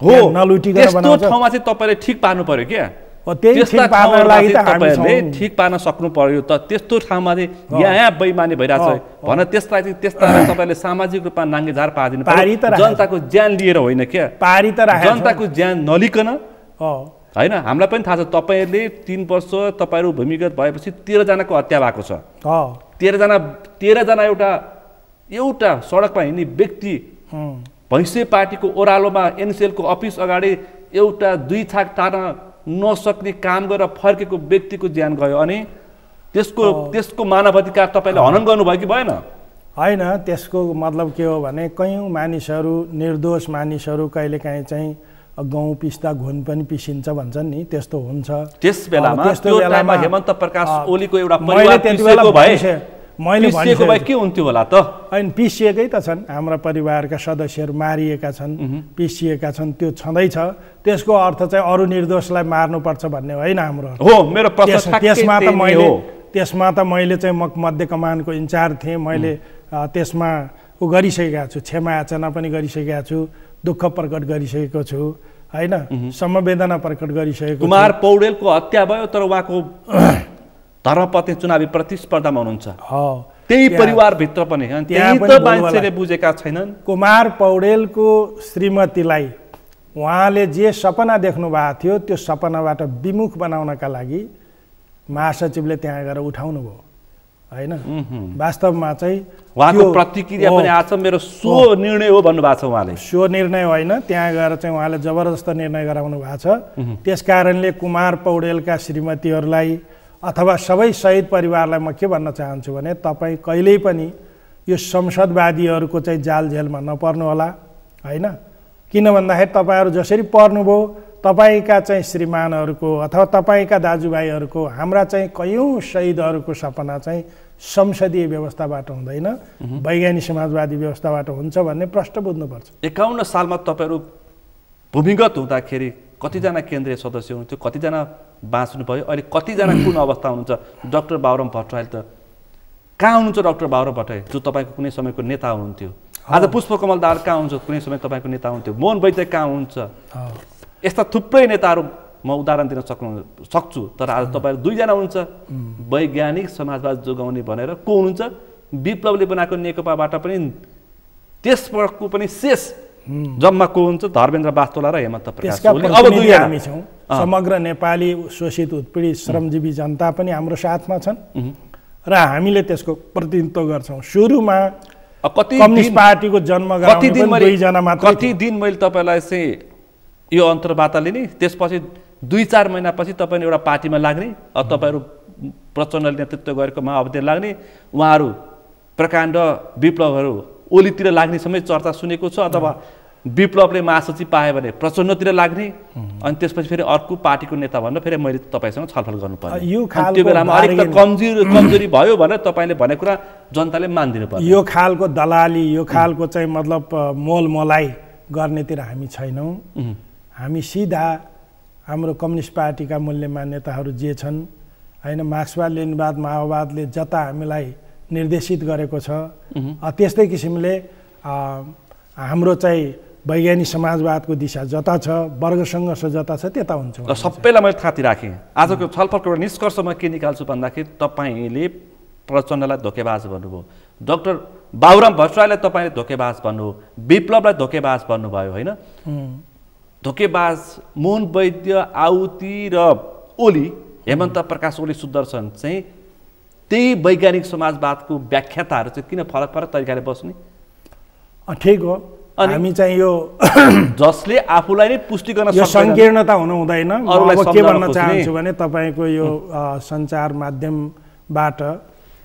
हो, नलुटिकन बनाउँछ? त्यस्तो ठाउँमा चाहिँ तपाईँले ठिक पार्नु पर्यो क्या। त्यही ठिक पार्नको लागि त हामीले ठिक पार्न सक्नु पर्यो त। त्यस्तो ठाउँमा चाहिँ यहाँ बेइमानी भइरहेको छ भने त्यसलाई चाहिँ त्यस्ता तपाईँले सामाजिक रूपमा नाङ्गेझार पारिदिनु पर्यो। जनताको ज्यान लिएर होइन क्या, पारी त जनताको ज्यान नलिकन, होइन? हामीलाई पनि थाहा छ तपाईँहरूले 3 वर्ष तपाईँहरू भूमिगत भएपछि 13 जनाको हत्या भएको छ। 13 जना एउटा सडकमा हिँड्ने व्यक्ति भैँसे पार्टीको ओह्रालोमा एनसिएलको अफिस अगाडि एउटा 2 छाक टार्न नसक्ने काम गरेर फर्केको व्यक्तिको ज्यान गयो। अनि त्यसको मानवाधिकार तपाईँले हनन गर्नुभयो कि भएन? होइन, त्यसको मतलब के हो भने कयौँ मानिसहरू, निर्दोष मानिसहरू कहिलेकाहीँ चाहिँ गहुँ पिस्दा घुन पनि पिसिन्छ भन्छन् नि, त्यस्तो हुन्छ। त्यस बेलामा हेमन्त प्रकाश ओलीको एउटा परिवार पिसेको भए मैले पिसिएको भए के हुन्थ्यो होला त? होइन, पिसिएकै त छन्, हाम्रा परिवारका सदस्यहरू मारिएका छन्, पिसिएका छन्, त्यो छँदैछ। त्यसको अर्थ चाहिँ अरू निर्दोषलाई मार्नुपर्छ भन्ने होइन हाम्रो। हो, मेरो प्रश्न त्यसमा त मैले चाहिँ मध्य कमानको इन्चार्ज थिएँ, मैले त्यसमा ऊ गरिसकेका छु, क्षमा याचना पनि गरिसकेका छु, दुःख प्रकट गरिसकेको छु होइन, समवेदना प्रकट गरिसकेको छु। कुमार पौडेलको हत्या भयो तर उहाँको धर्मपत्नी चुनावी प्रतिस्पर्धामा हुनुहुन्छ, त्यही परिवारभित्र पनि त्यही त मान्छेले बुझेका छैनन्। कुमार पौडेलको श्रीमतीलाई उहाँले जे सपना देख्नु भएको थियो त्यो सपनाबाट विमुख बनाउनका लागि महासचिवले त्यहाँ गएर उठाउनु भयो होइन। वास्तवमा चाहिँ उहाँको प्रतिक्रिया पनि आज मेरो सो निर्णय हो भन्नुभएको छ उहाँले। सो निर्णय होइन, त्यहाँ गएर चाहिँ उहाँले जबरजस्त निर्णय गराउनु भएको छ। त्यस कारणले कुमार पौडेलका श्रीमतीहरूलाई अथवा सबै शहीद परिवारलाई म के भन्न चाहन्छु भने तपाईँ कहिल्यै पनि यो संसदवादीहरूको चाहिँ जाल झेलमा नपर्नु होला होइन। किन भन्दाखेरि तपाईँहरू जसरी पर्नुभयो, तपाईँका चाहिँ श्रीमानहरूको अथवा तपाईँका दाजुभाइहरूको, हाम्रा चाहिँ कयौँ शहीदहरूको सपना चाहिँ संसदीय व्यवस्थाबाट हुँदैन, वैज्ञानिक समाजवादी व्यवस्थाबाट हुन्छ भन्ने प्रश्न बुझ्नुपर्छ। 51 सालमा तपाईँहरू भूमिगत हुँदाखेरि कतिजना केन्द्रीय सदस्य हुनुहुन्थ्यो, कतिजना बाँच्नुभयो, अहिले कतिजना कुन अवस्था हुनुहुन्छ? डाक्टर बाबुराम भट्टराई त कहाँ हुनुहुन्छ? डाक्टर बाबुराम भट्टराई जो तपाईँको कुनै समयको नेता हुनुहुन्थ्यो, आज पुष्पकमल दाहाल कहाँ हुनुहुन्छ? कुनै समय तपाईँको नेता हुनुहुन्थ्यो। मोहन वैद्य कहाँ हुनुहुन्छ? यस्ता थुप्रै नेताहरू म उदाहरण दिन सक्छु, तर आज तपाईँहरू दुईजना हुनुहुन्छ वैज्ञानिक समाजवाद जोगाउने भनेर। को हुनुहुन्छ? विप्लवले बनाएको नेकपाबाट पनि त्यसको पनि शेष जम्मा को हुन्छ? धर्मेन्द्र बास्तोला र हेमन्त प्रकाश ओली। अब हामी छौँ, समग्र नेपाली शोषित उत्पीडित श्रमजीवी जनता पनि हाम्रो साथमा छन् र हामीले त्यसको प्रतिनिधित्व गर्छौँ। सुरुमा कम्युनिस्ट पार्टीको जन्म कति दिन मैले तपाईँलाई चाहिँ यो अन्तर्वार्ता लिने, त्यसपछि 2-4 महिनापछि तपाईँ एउटा पार्टीमा लाग्ने, तपाईँहरू प्रचण्डले नेतृत्व गरेको माओवादी लाग्ने, उहाँहरू प्रकाण्ड विप्लवहरू ओलीतिर लाग्ने समय चर्चा सुनेको छ, अथवा विप्लवले महासचिव पायो भने प्रचण्डतिर लाग्ने, अनि त्यसपछि फेरि अर्को पार्टीको नेता भनेर फेरि मैले तपाईँसँग छलफल गर्नुपर्छ। त्यो बेलामा अलिक कमजोरी भयो भनेर तपाईँले भनेको कुरा जनताले मानिदिनु पर्छ। यो खालको दलाली, यो खालको चाहिँ मतलब मोलमोलाई गर्नेतिर हामी छैनौँ। हामी सिधा हाम्रो कम्युनिस्ट पार्टीका मूल्य मान्यताहरू जे छन् होइन, मार्क्सवाद लेनिनवाद माओवादले जता हामीलाई निर्देशित गरेको छ, त्यस्तै किसिमले हाम्रो चाहिँ वैज्ञानिक समाजवादको दिशा जता छ, वर्ग सङ्घर्ष जता छ त्यता हुन्छ। सबैलाई मैले थाती राखेँ। आजको छलफलको एउटा निष्कर्ष म के निकाल्छु भन्दाखेरि तपाईँले प्रचण्डलाई धोकेबाज भन्नुभयो, डाक्टर बाबुराम भट्टराईलाई तपाईँले धोकेबाज भन्नुभयो, विप्लवलाई धोकेबाज भन्नुभयो होइन। धोकेबाज मोहन वैद्य, आउती र ओली, हेमन्त प्रकाश ओली, सुदर्शन चाहिँ त्यही वैज्ञानिक समाजवादको व्याख्याताहरू चाहिँ किन फरक फरक तरिकाले बस्ने? ठिक हो, हामी चाहिँ यो जसले आफूलाई नै पुष्टि गर्न सक्दैन, सङ्कीर्णता हुनु हुँदैन। अब के भन्न चाहन्छु भने तपाईँको यो सञ्चार माध्यमबाट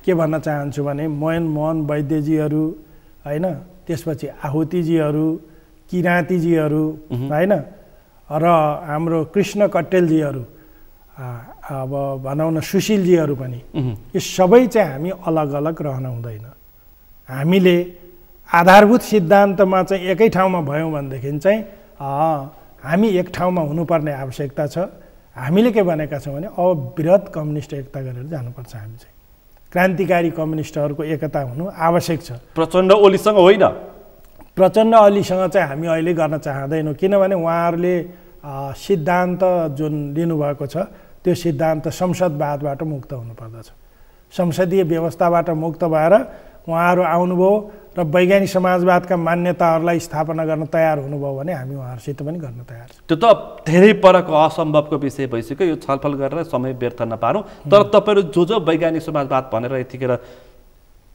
के भन्न चाहन्छु भने मोहन वैद्यजीहरू होइन, त्यसपछि आहुतिजीहरू, किराँतीजीहरू होइन, र हाम्रो कृष्ण कट्टेलजीहरू, अब भनौँ न सुशीलजीहरू पनि, यो सबै चाहिँ हामी अलग अलग रहन हुँदैन। हामीले आधारभूत सिद्धान्तमा चाहिँ एकै ठाउँमा भयौँ भनेदेखि चाहिँ हामी एक ठाउँमा हुनुपर्ने आवश्यकता छ। हामीले के भनेका छौँ भने अब वृहत कम्युनिस्ट एकता गरेर जानुपर्छ। हामी चाहिँ क्रान्तिकारी कम्युनिस्टहरूको एकता हुनु आवश्यक छ। प्रचण्ड ओलीसँग होइन, प्रचण्ड ओलीसँग चाहिँ हामी अहिले गर्न चाहँदैनौँ, किनभने उहाँहरूले सिद्धान्त जुन लिनुभएको छ त्यो सिद्धान्त संसदवादबाट मुक्त हुनुपर्दछ। संसदीय व्यवस्थाबाट मुक्त भएर उहाँहरू आउनुभयो र वैज्ञानिक समाजवादका मान्यताहरूलाई स्थापना गर्न तयार हुनुभयो भने हामी उहाँहरूसित पनि गर्न तयार छौँ। त्यो त धेरै परको असम्भवको विषय भइसक्यो, यो छलफल गरेर समय व्यर्थ नपारौँ। तर तपाईँहरू जो वैज्ञानिक समाजवाद भनेर यतिखेर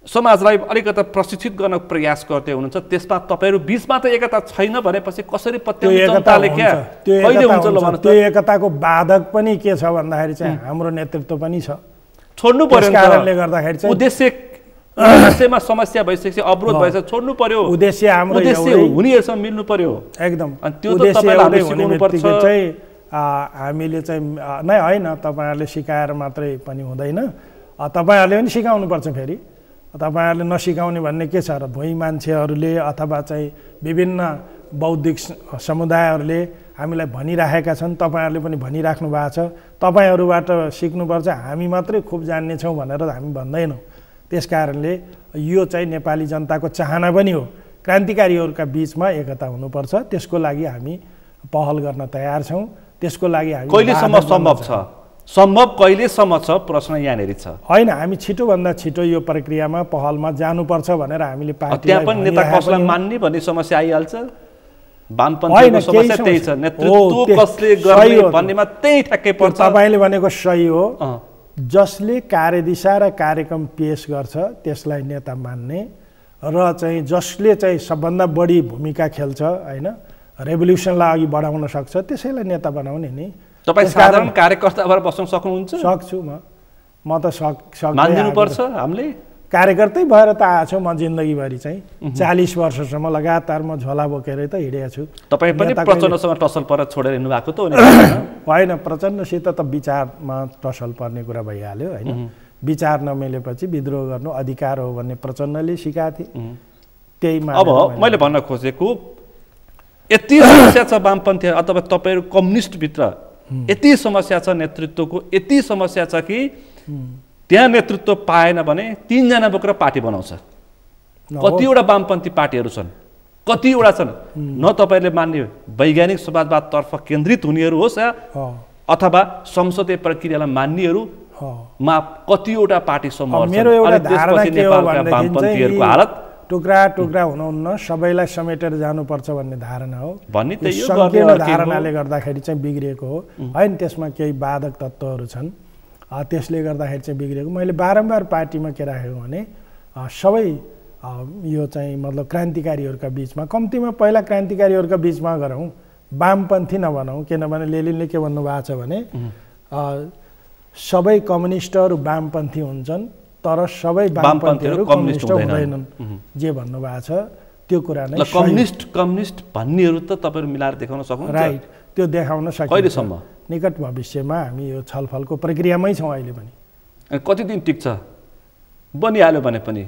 समाजलाई अलिकति प्रशिक्षित गर्न प्रयास गर्दै हुनुहुन्छ, त्यसमा तपाईँहरू बिचमा त एकता छैन भनेपछि कसरी पत्याउने? जनताले क्या कहिले हुन्छ ल भन्नु? त्यो एकताको बाधक पनि के छ भन्दाखेरि चाहिँ हाम्रो नेतृत्व पनि छ, छोड्नु पर्यो। कारणले गर्दाखेरि चाहिँ उद्देश्यमा समस्या भइसकेपछि अवरोध भइसक्यो, छोड्नु पर्यो। उद्देश्य हाम्रो हुनेहरूसँग मिल्नु पर्यो एकदम। अनि त्यो त तपाईँले सिकाउनु पर्छ। चाहिँ हामीले चाहिँ नै होइन, तपाईँहरूले सिकाएर मात्रै पनि हुँदैन, तपाईँहरूले पनि सिकाउनु पर्छ। फेरि तपाईँहरूले नसिकाउने भन्ने के छ र? भुइँ मान्छेहरूले अथवा चाहिँ विभिन्न बौद्धिक समुदायहरूले हामीलाई भनिराखेका छन्, तपाईँहरूले पनि भनिराख्नु भएको छ, तपाईँहरूबाट सिक्नुपर्छ, हामी मात्रै खुब जान्नेछौँ भनेर हामी भन्दैनौँ। त्यस कारणले यो चाहिँ नेपाली जनताको चाहना पनि हो, क्रान्तिकारीहरूका बिचमा एकता हुनुपर्छ। त्यसको लागि हामी पहल गर्न तयार छौँ। त्यसको लागि हामी कहिलेसम्म सम्भव छ? सम्भव कहिलेसम्म छ? प्रश्न यहाँनिर छ। होइन, हामी छिटोभन्दा छिटो यो प्रक्रियामा पहलमा जानुपर्छ भनेर हामीले पार्टीलाई त्यहाँ पनि नेता कसलाई मान्ने भन्ने समस्या आइहाल्छ। वामपन्थीको समस्या त्यही छ, नेतृत्व कसले गर्ने भन्नेमा त्यही ठ्याक्कै पर्छ। तपाईँले भनेको सही हो। जसले कार्यदिशा र कार्यक्रम पेश गर्छ त्यसलाई नेता मान्ने, र चाहिँ जसले चाहिँ सबभन्दा बढी भूमिका खेल्छ होइन, रेभोल्युसनलाई अघि बढाउन सक्छ, त्यसैलाई नेता बनाउने नि। तपाईँ साधारण कार्यकर्ता भएर बस्न सक्नुहुन्छ? सक्छु म त मानिदिनुपर्छ। हामीले कार्यकर्तै भएर त आएको छु म जिन्दगीभरि चाहिँ 40 वर्षसम्म लगातार म झोला बोकेरै त हिँडेको छु। तपाईँ पनि प्रचण्डसँग टसल परेर छोडेर हिँड्नु भएको त होइन, प्रचण्डसित त विचारमा टसल पर्ने कुरा भइहाल्यो होइन। विचार नमिलेपछि विद्रोह गर्नु अधिकार हो भन्ने प्रचण्डले सिकाएको थिए, त्यही अब मैले भन्न खोजेको यति समस्या छ वामपन्थी अथवा तपाईँहरू कम्युनिस्टभित्र यति समस्या छ, नेतृत्वको यति समस्या छ कि त्यहाँ नेतृत्व पाएन भने 3 जना बोकेर पार्टी बनाउँछ। कतिवटा वामपन्थी पार्टीहरू छन्, कतिवटा छन्। न तपाईँहरूले मान्ने वैज्ञानिक समाजवादतर्फ केन्द्रित हुनेहरू होस् अथवा संसदीय प्रक्रियालाई मान्नेहरूमा कतिवटा पार्टी समूह छन्। मेरो एउटा धारणा के हो नेपालका वामपन्थीहरूको हालत टुक्रा टुक्रा हुनुहुन्न, सबैलाई समेटेर जानुपर्छ भन्ने धारणा हो। भन्ने त यो संकीर्ण धारणाले गर्दाखेरि चाहिँ बिग्रिएको हो होइन। त्यसमा केही बाधक तत्त्वहरू छन्, त्यसले गर्दाखेरि चाहिँ बिग्रिएको। मैले बारम्बार पार्टीमा के राखेको भने सबै यो चाहिँ मतलब क्रान्तिकारीहरूका बिचमा, कम्तीमा पहिला क्रान्तिकारीहरूका बिचमा गरौँ, वामपन्थी नबनाउँ। किनभने लेनिनले के भन्नुभएको छ भने सबै कम्युनिस्टहरू वामपन्थी हुन्छन् तर सबै वामपन्थीहरू कम्युनिस्ट हुँदैनन्, जे भन्नुभएको छ त्यो कुरा नै कम्युनिस्ट भन्नेहरू त तपाईँहरू मिलाएर देखाउन सक्नुहुन्छ? राइट, त्यो देखाउन सकिन्छ। कहिलेसम्म? निकट भविष्यमा हामी यो छलफलको प्रक्रियामै छौँ अहिले पनि। कति दिन टिक्छ? बनिहाल्यो भने पनि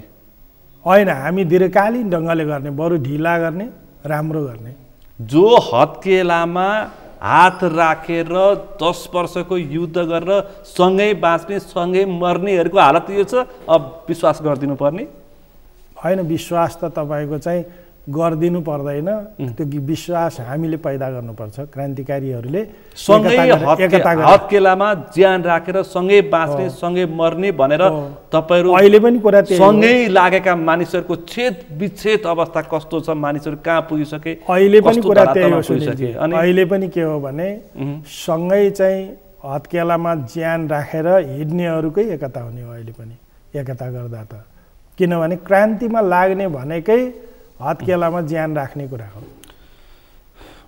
होइन, हामी दीर्घकालीन ढङ्गले गर्ने, बरु ढिला गर्ने, राम्रो गर्ने। जो हत्केलामा हात राखेर 10 वर्षको युद्ध गरेर सँगै बाँच्ने सँगै मर्नेहरूको हालत यो छ। अब विश्वास गरिदिनु पर्ने होइन, विश्वास त तपाईँको चाहिँ गरिदिनु पर्दैन, त्यो विश्वास हामीले पैदा गर्नुपर्छ। क्रान्तिकारीहरूले हत्केलामा ज्यान राखेर सँगै बाँच्ने सँगै मर्ने भनेर तपाईँहरू अहिले पनि कुरा सँगै लागेका मानिसहरूको छेद विच्छेद अवस्था कस्तो छ, मानिसहरू कहाँ पुगिसके, अहिले पनि कुरा त्यही हो। अनि अहिले पनि के हो भने सँगै चाहिँ हत्केलामा ज्यान राखेर हिँड्नेहरूकै एकता हुने हो अहिले पनि, एकता गर्दा त। किनभने क्रान्तिमा लाग्ने भनेकै हत्केलामा ज्यान राख्ने कुरा हो।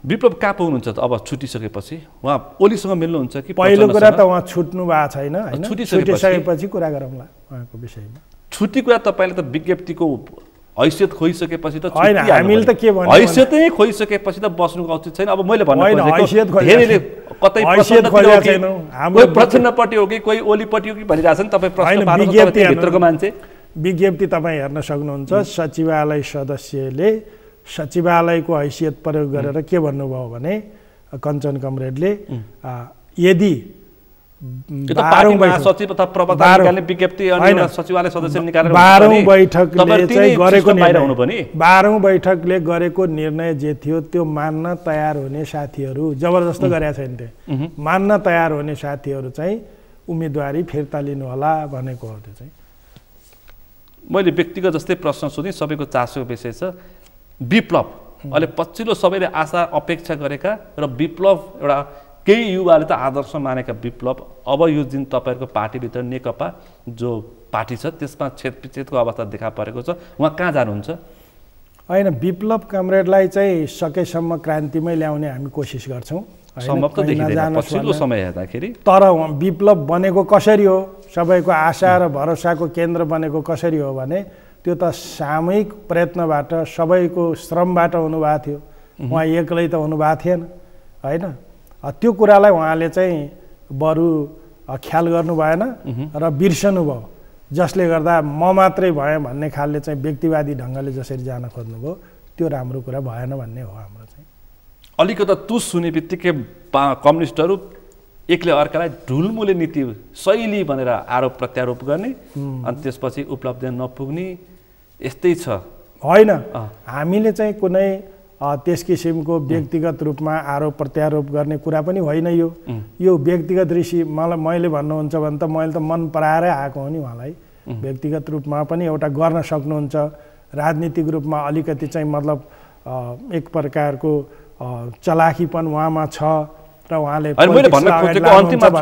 विप्लव कहाँ पुग्नुहुन्छ त अब छुटिसकेपछि? उहाँ ओलीसँग मिल्नुहुन्छ कि? पहिलो कुरा त उहाँ छुट्नु भएको छैन होइन, छुटिसकेपछि कुरा गरौँला उहाँको विषयमा। छुट्टी कुरा तपाईँले त विज्ञप्तिको हैसियत खोइसकेपछि त होइन, हामीले त के भन्नु, हैसियतै खोइसकेपछि त बस्नुको उचित छैन। अब मैले भन्नु धेरैले कतै प्रचण्डपट्टि हो कि कोही ओलीपट्टि हो कि भनिरहेछ नि, तपाईँ प्रश्न भित्रको मान्छे। विज्ञप्ति तपाईँ हेर्न सक्नुहुन्छ, सचिवालय सदस्यले सचिवालयको हैसियत प्रयोग गरेर के भन्नुभयो भने कञ्चन कमरेडले यदि 12औं बैठकले गरेको निर्णय जे थियो त्यो मान्न तयार हुने साथीहरू, जबरजस्त गरेका छैन, त्यो मान्न तयार हुने साथीहरू चाहिँ उम्मेदवारी फिर्ता लिनु होला भनेको हो। त्यो चाहिँ मैले व्यक्तिगत जस्तै प्रश्न सोधेँ, सबैको चासोको विषय छ विप्लव। अहिले पछिल्लो सबैले आशा अपेक्षा गरेका र विप्लव एउटा केही युवाले त आदर्श मानेका विप्लव, अब यो दिन तपाईँहरूको पार्टीभित्र नेकपा जो पार्टी छ त्यसमा छेदविच्छेदको अवस्था देखा परेको छ, उहाँ कहाँ जानुहुन्छ? होइन, विप्लव कमरेडलाई चाहिँ सकेसम्म क्रान्तिमै ल्याउने हामी कोसिस गर्छौँ। सम्भव त देखिँदैन पछिल्लो समय हेर्दाखेरि। तर विप्लव बनेको कसरी हो, सबैको आशा र भरोसाको केन्द्र बनेको कसरी हो भने त्यो त सामूहिक प्रयत्नबाट, सबैको श्रमबाट हुनुभएको थियो। उहाँ एक्लै त हुनुभएको थिएन होइन। त्यो कुरालाई उहाँले चाहिँ बरु ख्याल गर्नु भएन र बिर्सनु भयो। जसले गर्दा म मात्रै भएँ भन्ने खालले चाहिँ व्यक्तिवादी ढङ्गले जसरी जान खोज्नुभयो त्यो राम्रो कुरा भएन भन्ने हो हाम्रो चाहिँ। अलिकति तुस हुने बित्तिकै कम्युनिस्टहरू एकले अर्कालाई ढुलमुले नीति शैली भनेर आरोप प्रत्यारोप गर्ने अनि त्यसपछि उपलब्धि नपुग्ने यस्तै छ होइन। हामीले चाहिँ कुनै त्यस किसिमको व्यक्तिगत रूपमा आरोप प्रत्यारोप गर्ने कुरा पनि होइन। यो व्यक्तिगत ऋषि मैले भन्नुहुन्छ भने त मैले त मन पराएरै आएको हो नि उहाँलाई। व्यक्तिगत रूपमा पनि एउटा गर्न सक्नुहुन्छ, राजनीतिक रूपमा अलिकति चाहिँ मतलब एक प्रकारको चलाखीपन उहाँमा छ र उहाँले मैले भन्न खोजेको अन्तिममा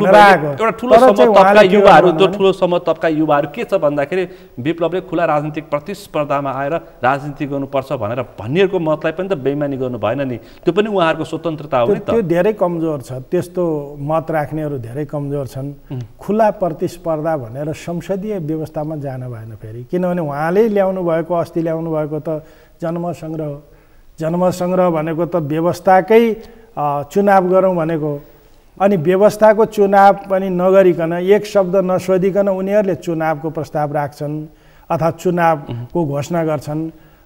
एउटा ठुलो समूह तबका युवाहरू, त्यो ठुलो समूह तबका युवाहरू के छ भन्दाखेरि विप्लवले खुला राजनीतिक प्रतिस्पर्धामा आएर राजनीति गर्नुपर्छ भनेर भन्नेहरूको मतलाई पनि त बेइमानी गर्नु भएन नि, त्यो पनि उहाँहरूको स्वतन्त्रता हो नि त। त्यो धेरै कमजोर छ, त्यस्तो मत राख्नेहरू धेरै कमजोर छन्। खुला प्रतिस्पर्धा भनेर संसदीय व्यवस्थामा जान भएन फेरि, किनभने उहाँले ल्याउनु भएको अस्ति ल्याउनु भएको त जनमत सङ्ग्रह हो। जनमत सङ्ग्रह भनेको त व्यवस्थाकै चुनाव गरौँ भनेको, अनि व्यवस्थाको चुनाव पनि नगरिकन एक शब्द नसोधिकन उनीहरूले चुनावको प्रस्ताव राख्छन् अथवा चुनावको घोषणा गर्छन्,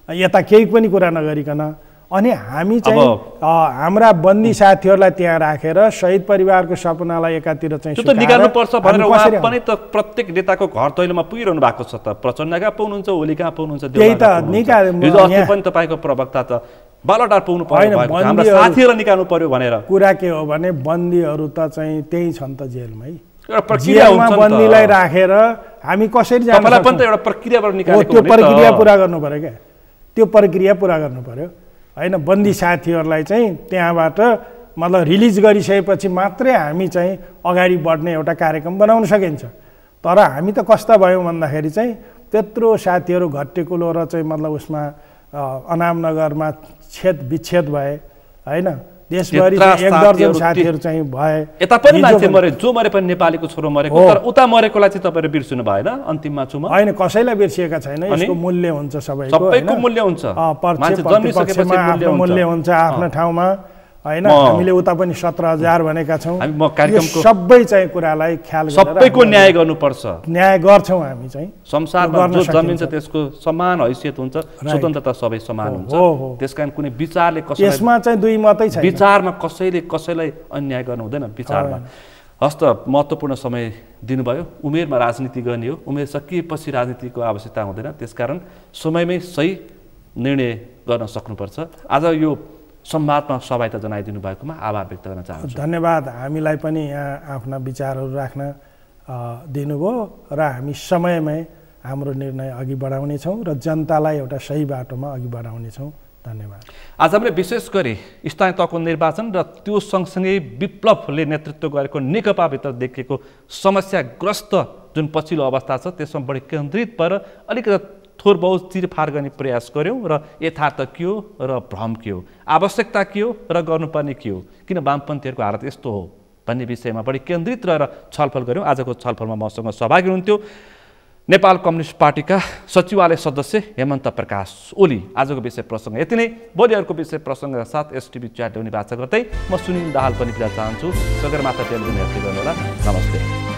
यता केही पनि कुरा नगरिकन। अनि हामी चाहिँ हाम्रा बन्दी साथीहरूलाई त्यहाँ राखेर शहीद परिवारको सपनालाई एकातिर चाहिँ त्यो त निकाल्नुपर्छ भनेर उहाँ पनि त प्रत्येक नेताको घर दैलोमा पुगिरहनु भएको छ त। प्रचण्ड कहाँ पाउनुहुन्छ, ओली कहाँ पाउनुहुन्छ, त्यही त हिजो अस्ति पनि तपाईँको प्रवक्ता त बालटार पुग्नु पर्यो, हाम्रो साथीहरूलाई निकाल्नु पर्यो भनेर। कुरा के हो भने बन्दीहरू त चाहिँ त्यही छन् त जेलमै, जेलमा बन्दीलाई राखेर हामी कसरी जानु पनि त एउटा प्रक्रियाबाट निकालेको त्यो प्रक्रिया पुरा गर्नु पर्यो क्या, त्यो प्रक्रिया पुरा गर्नु पर्यो होइन। बन्दी साथीहरूलाई चाहिँ त्यहाँबाट मतलब रिलिज गरिसकेपछि मात्रै हामी चाहिँ अगाडि बढ्ने एउटा कार्यक्रम बनाउन सकिन्छ। तर हामी त कस्ता भयौँ भन्दाखेरि चाहिँ त्यत्रो साथीहरू घट्टेकुलो र चाहिँ मतलब उसमा अनामनगरमा विच्छेद भए होइन, देशभरि एक दर्जन साथीहरू चाहिँ भए। यता पनि मान्छे मरे, जो मरे पनि नेपालीको छोरो मरेको, तर उता मरेकोलाई चाहिँ तपाईँले बिर्सिनु भएन अन्तिममा चुमा? होइन, कसैलाई बिर्सिएका छैन, यसको मूल्य हुन्छ सबैको मूल्य हुन्छ, आफ्नो मूल्य हुन्छ आफ्नो ठाउँमा होइन। हामीले उता पनि 17,000 भनेका छौँ, सबै चाहिँ कुरालाई ख्याल सबैको न्याय गर्नुपर्छ, न्याय गर्छौँ हामी चाहिँ। संसारमा जो जन्मिन्छ त्यसको समान हैसियत हुन्छ, स्वतन्त्रता सबै समान हुन्छ, त्यसकारण कुनै विचारले कसैलाई यसमा चाहिँ दुई मतै छैन, विचारमा कसैलाई अन्याय गर्नु हुँदैन विचारमा। हस्त महत्त्वपूर्ण समय दिनुभयो। उमेरमा राजनीति गर्ने हो, उमेर सकिएपछि राजनीतिको आवश्यकता हुँदैन, त्यसकारण समयमै सही निर्णय गर्न सक्नुपर्छ। आज यो संवादमा सहभागिता जनाइदिनु भएकोमा आभार व्यक्त गर्न चाहन्छु। धन्यवाद। हामीलाई पनि यहाँ आफ्ना विचारहरू राख्न दिनुभयो र हामी समयमै हाम्रो निर्णय अघि बढाउनेछौँ र जनतालाई एउटा सही बाटोमा अघि बढाउनेछौँ। धन्यवाद। आज हामीले विशेष गरी स्थानीय तहको निर्वाचन र त्यो सँगसँगै विप्लवले नेतृत्व गरेको नेकपाभित्र देखिएको समस्याग्रस्त जुन पछिल्लो अवस्था छ त्यसमा बढी केन्द्रित भएर अलिकति थोर बहुत चिरफार गर्ने प्रयास गऱ्यौँ र यथार्थ के हो र भ्रम के हो, आवश्यकता के हो र गर्नुपर्ने के हो, किन वामपन्थीहरूको हालत यस्तो हो भन्ने विषयमा बढी केन्द्रित रहेर छलफल गऱ्यौँ। आजको छलफलमा मसँग सहभागी हुनुहुन्थ्यो नेपाल कम्युनिस्ट पार्टीका सचिवालय सदस्य हेमन्त प्रकाश ओली। आजको विषय प्रसङ्ग यति नै। भोलि अर्को विषय प्रसङ्गका साथ एसटिभी च्याट ल्याउने वाचा गर्दै म सुनिल दाहाल पनि बिदा चाहन्छु। सगरमाथा टेलिभिजन हेर्दै गर्नुहोला। नमस्ते।